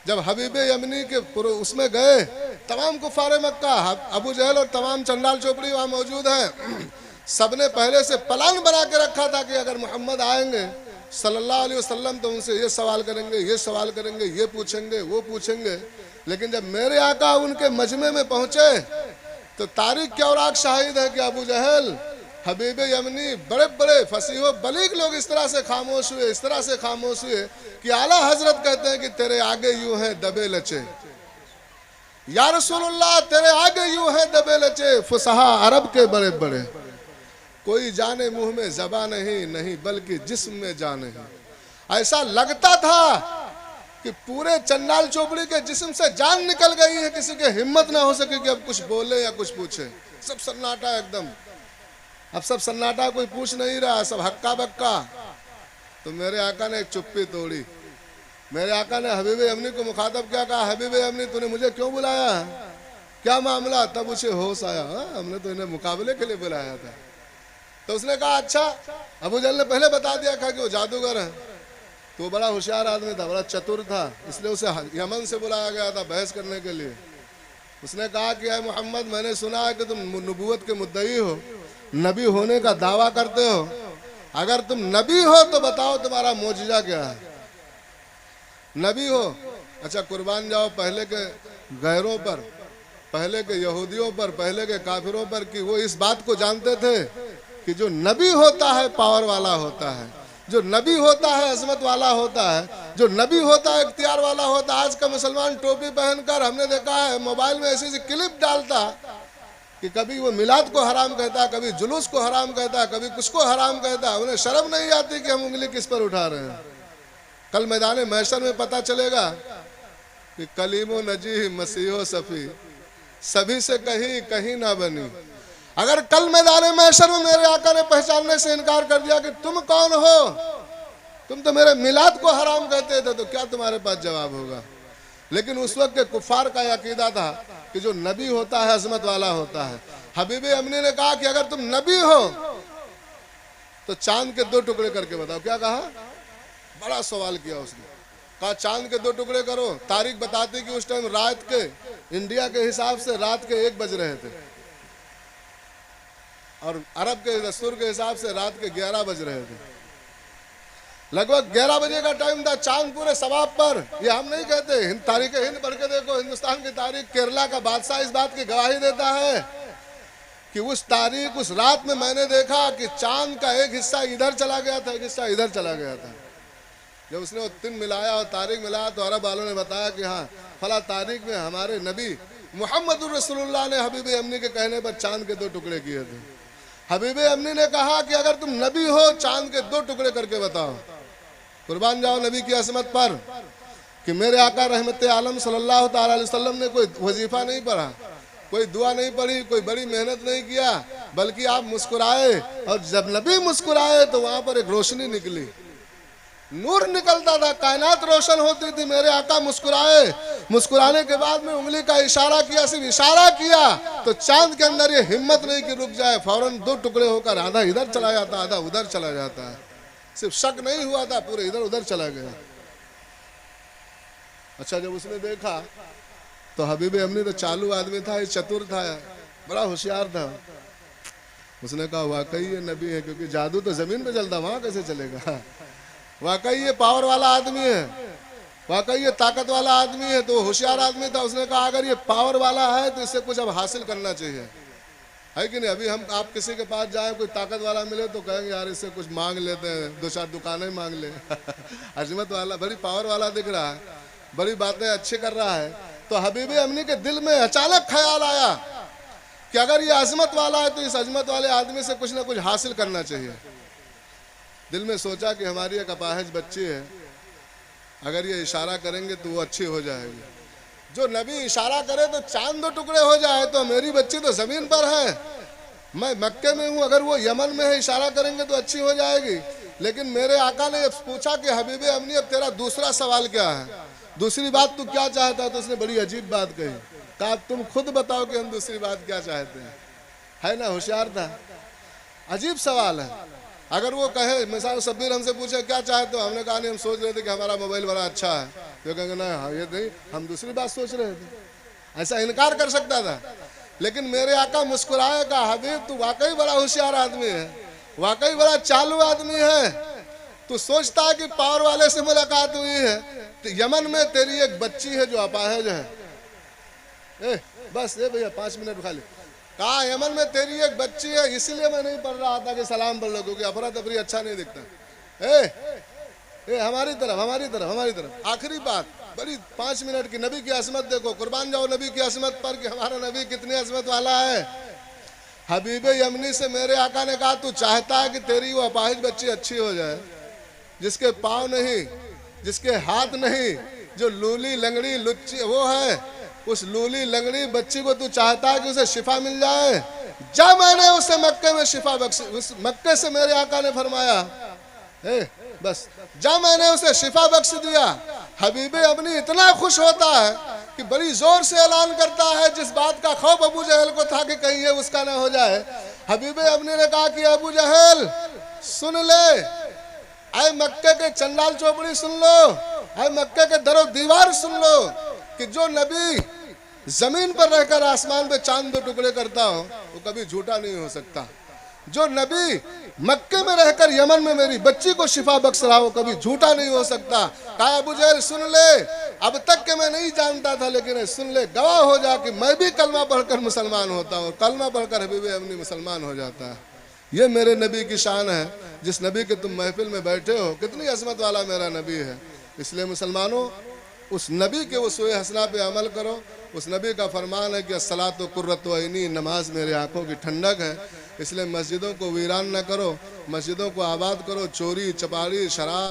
जब हबीब यमनी के उसमें गए, तमाम कुफारे मक्का, अबू जहल और तमाम चंडाल चोपड़ी वहां मौजूद हैं। सबने पहले से प्लान बना के रखा था कि अगर मोहम्मद आएंगे सल्लल्लाहु अलैहि वसल्लम तो उनसे ये सवाल करेंगे, ये सवाल करेंगे, ये पूछेंगे, वो पूछेंगे। लेकिन जब मेरे आका उनके मजमे में पहुंचे तो तारीख के औराक शाहिद है कि अबू जहल, हबीब यमनी, बड़े बड़े फसीहो बलीग लोग इस तरह से खामोश हुए, इस तरह से खामोश हुए कि आला हजरत कहते हैं कि तेरे आगे यूं है दबे लचे, या रसूलुल्लाह तेरे आगे यूं है दबे लचे, फुसहा अरब के बड़े बड़े, कोई जाने मुंह में जबा नहीं, नहीं बल्कि जिस्म में जान है। ऐसा लगता था कि पूरे चंडाल चोपड़ी के जिस्म से जान निकल गई है, किसी के हिम्मत ना हो सके कि अब कुछ बोले या कुछ पूछे। सब सन्नाटा एकदम, अब सब सन्नाटा, कोई पूछ नहीं रहा, सब हक्का बक्का। तो मेरे आका ने एक चुप्पी तोड़ी। मेरे आका ने हबीब यमनी को मुखातब क्या कहा, हबीब यमनी तूने मुझे क्यों बुलाया, क्या मामला? तब उसे होश आया, हमने तो इन्हें मुकाबले के लिए बुलाया था। तो उसने कहा अच्छा, अबू जहल ने पहले बता दिया था कि वो जादूगर है। तो बड़ा होशियार आदमी था, बड़ा चतुर था, इसलिए उसे यमन से बुलाया गया था बहस करने के लिए। उसने कहा कि ऐ मोहम्मद, मैंने सुना है कि तुम नबूवत के मुद्दई हो, नबी होने का दावा करते हो। अगर तुम नबी हो तो बताओ तुम्हारा मोजिजा क्या है। नबी हो, अच्छा कुर्बान जाओ पहले के गैरों पर, पहले के यहूदियों पर, पहले के काफिरों पर, कि वो इस बात को जानते थे कि जो नबी होता है पावर वाला होता है, जो नबी होता है अजमत वाला होता है, जो नबी होता है इख्तियार वाला होता है। आज का मुसलमान टोपी पहनकर, हमने देखा है मोबाइल में ऐसी ऐसी क्लिप डालता कि कभी वो मिलाद को हराम कहता है, कभी जुलूस को हराम कहता है, कभी कुछ को हराम कहता है। उन्हें शर्म नहीं आती कि हम उंगली किस पर उठा रहे हैं। कल मैदान महशर में पता चलेगा कि कलीमो नजी मसीहो सफ़ी, सभी से कहीं कहीं ना बनी। अगर कल मैदान महशर में मेरे आका ने पहचानने से इनकार कर दिया कि तुम कौन हो, तुम तो मेरे मिलाद को हराम कहते थे, तो क्या तुम्हारे पास जवाब होगा? लेकिन उस वक्त के कुफार का अकीदा था कि जो नबी होता है अजमत वाला होता है। हबीब यमनी ने कहा कि अगर तुम नबी हो तो चांद के 2 टुकड़े करके बताओ। क्या कहा? बड़ा सवाल किया उसने। कहा चांद के 2 टुकड़े करो। तारीख बताती कि उस टाइम रात के, इंडिया के हिसाब से रात के 1 बज रहे थे, और अरब के दस्तूर के हिसाब से रात के 11 बज रहे थे। लगभग 11 बजे का टाइम था, चांद पूरे सवाब पर। ये हम नहीं कहते, तारीख हिंद पढ़ के देखो, हिंदुस्तान की तारीख, केरला का बादशाह इस बात की गवाही देता है कि उस तारीख, उस रात में मैंने देखा कि चांद का एक हिस्सा इधर चला गया था, एक हिस्सा इधर चला गया था। जब उसने वो 3 मिलाया और तारीख मिलाया तो अरब वालों ने बताया कि हाँ फला तारीख में हमारे नबी मुहम्मदुर रसूलुल्लाह ने हबीब यमनी के कहने पर चांद के 2 टुकड़े किए थे। हबीब यमनी ने कहा कि अगर तुम नबी हो, चांद के 2 टुकड़े करके बताओ। कुर्बान जाओ नबी की असमत पर कि मेरे आका रहमत आलम सल्लल्लाहु ताला अलैहि वसल्लम ने कोई वजीफा नहीं पढ़ा, कोई दुआ नहीं पढ़ी, कोई बड़ी मेहनत नहीं किया, बल्कि आप मुस्कुराए। और जब नबी मुस्कुराए तो वहां पर एक रोशनी निकली, नूर निकलता था, कायनात रोशन होती थी। मेरे आका मुस्कुराए, मुस्कुराने के बाद में उंगली का इशारा किया, सिर्फ इशारा किया तो चांद के अंदर ये हिम्मत नहीं कि रुक जाए, फौरन 2 टुकड़े होकर आधा इधर चला जाता, आधा उधर चला जाता है। सिर्फ शक नहीं हुआ था, पूरे इधर उधर चला गया। अच्छा, जब उसने देखा तो हबीब अमनी तो चालू आदमी था, ये चतुर था, बड़ा होशियार था। उसने कहा वाकई ये नबी है, क्योंकि जादू तो जमीन पे चलता, वहां कैसे चलेगा। वाकई ये पावर वाला आदमी है, वाकई ये ताकत वाला आदमी है। तो होशियार आदमी था, उसने कहा अगर ये पावर वाला है तो इससे कुछ अब हासिल करना चाहिए, है कि नहीं। अभी हम आप किसी के पास जाए, कोई ताकत वाला मिले तो कहेंगे यार इससे कुछ मांग लेते हैं, 2-4 दुकानें मांग ले। अजमत वाला, बड़ी पावर वाला दिख रहा है, बड़ी बातें अच्छी कर रहा है। तो हबीब अमनी के दिल में अचानक ख्याल आया कि अगर ये अजमत वाला है तो इस अजमत वाले आदमी से कुछ ना कुछ हासिल करना चाहिए। दिल में सोचा कि हमारी एक अपाहिज बच्ची है, अगर ये इशारा करेंगे तो वो अच्छी हो जाएगी। जो नबी इशारा करे तो चांद 2 टुकड़े हो जाए, तो मेरी बच्ची तो जमीन पर है, मैं मक्के में हूँ, अगर वो यमन में है इशारा करेंगे तो अच्छी हो जाएगी। लेकिन मेरे आका ने पूछा कि हबीब अमनी अब तेरा दूसरा सवाल क्या है, दूसरी बात तू क्या चाहता है। तो उसने बड़ी अजीब बात कही, कहा तुम खुद बताओ कि हम दूसरी बात क्या चाहते हैं। है ना, होशियार था। अजीब सवाल है। अगर वो कहे, मिसाल शब्बीर हमसे पूछे क्या चाहते हो, हमने कहा नहीं हम सोच रहे थे कि हमारा मोबाइल बड़ा अच्छा है, तो कहेंगे ना ये नहीं, हम दूसरी बात सोच रहे थे। ऐसा इनकार कर सकता था। लेकिन मेरे आका मुस्कुराए, कहा हबीब तू वाकई बड़ा होशियार आदमी है, वाकई बड़ा चालू आदमी है। तू सोचता है कि पावर वाले से मुलाकात हुई है, तो यमन में तेरी एक बच्ची है जो अपाहिज है। बस भैया 5 मिनट खाली। कहा यमन में तेरी एक बच्ची है, इसीलिए मैं नहीं पढ़ रहा था कि सलाम पढ़ लो, क्योंकि अफरा तफरी अच्छा नहीं दिखता। हमारी तरफ। आखिरी बात, बड़ी 5 मिनट की, नबी की असमत देखो, कुर्बान जाओ नबी की असमत पर कि हमारा नबी कितनी असमत वाला है। हबीब यमनी से मेरे आका ने कहा तू चाहता है कि तेरी वो अपाहिज बच्ची अच्छी हो जाए, जिसके पाँव नहीं, जिसके हाथ नहीं, जो लूली लंगड़ी लुच्ची वो है, उस लूली लंगड़ी बच्ची को तू चाहता है कि उसे शिफा मिल जाए। जब मैंने उसे मक्के में शिफा बख्शी, उस मक्के से मेरे आका ने फरमाया बस जब मैंने उसे शिफा बख्श दिया, हबीब अमनी इतना खुश होता है कि बड़ी जोर से ऐलान करता है, जिस बात का खौफ अबू जहल को था कि कहीं ये उसका ना हो जाए। हबीब अमनी ने कहा कि अबू जहल सुन ले, आए मक्के के चंडाल चौपड़ी सुन लो, आए मक्के के दरो दीवार सुन लो, कि जो नबी जमीन पर रहकर आसमान पे चांद 2 टुकड़े करता हो वो कभी झूठा नहीं हो सकता। जो नबी मक्के में रहकर यमन में मेरी बच्ची को शिफा बख्श रहा हो कभी झूठा नहीं हो सकता। कहा अबू जहल सुन ले, अब तक के मैं नहीं जानता था, लेकिन सुन ले, गवाह हो जा कि मैं भी कलमा पढ़कर मुसलमान होता हूँ। कलमा पढ़कर हबीब अमनी मुसलमान हो जाता है। ये मेरे नबी की शान है, जिस नबी के तुम महफिल में बैठे हो, कितनी अजमत वाला मेरा नबी है। इसलिए मुसलमानों, उस नबी के उसूल हसना पे अमल करो। उस नबी का फरमान है कि अस्सलातु कुर्रतु ऐनी, नमाज मेरे आंखों की ठंडक है। इसलिए मस्जिदों को वीरान न करो, मस्जिदों को आबाद करो। चोरी चपारी शराब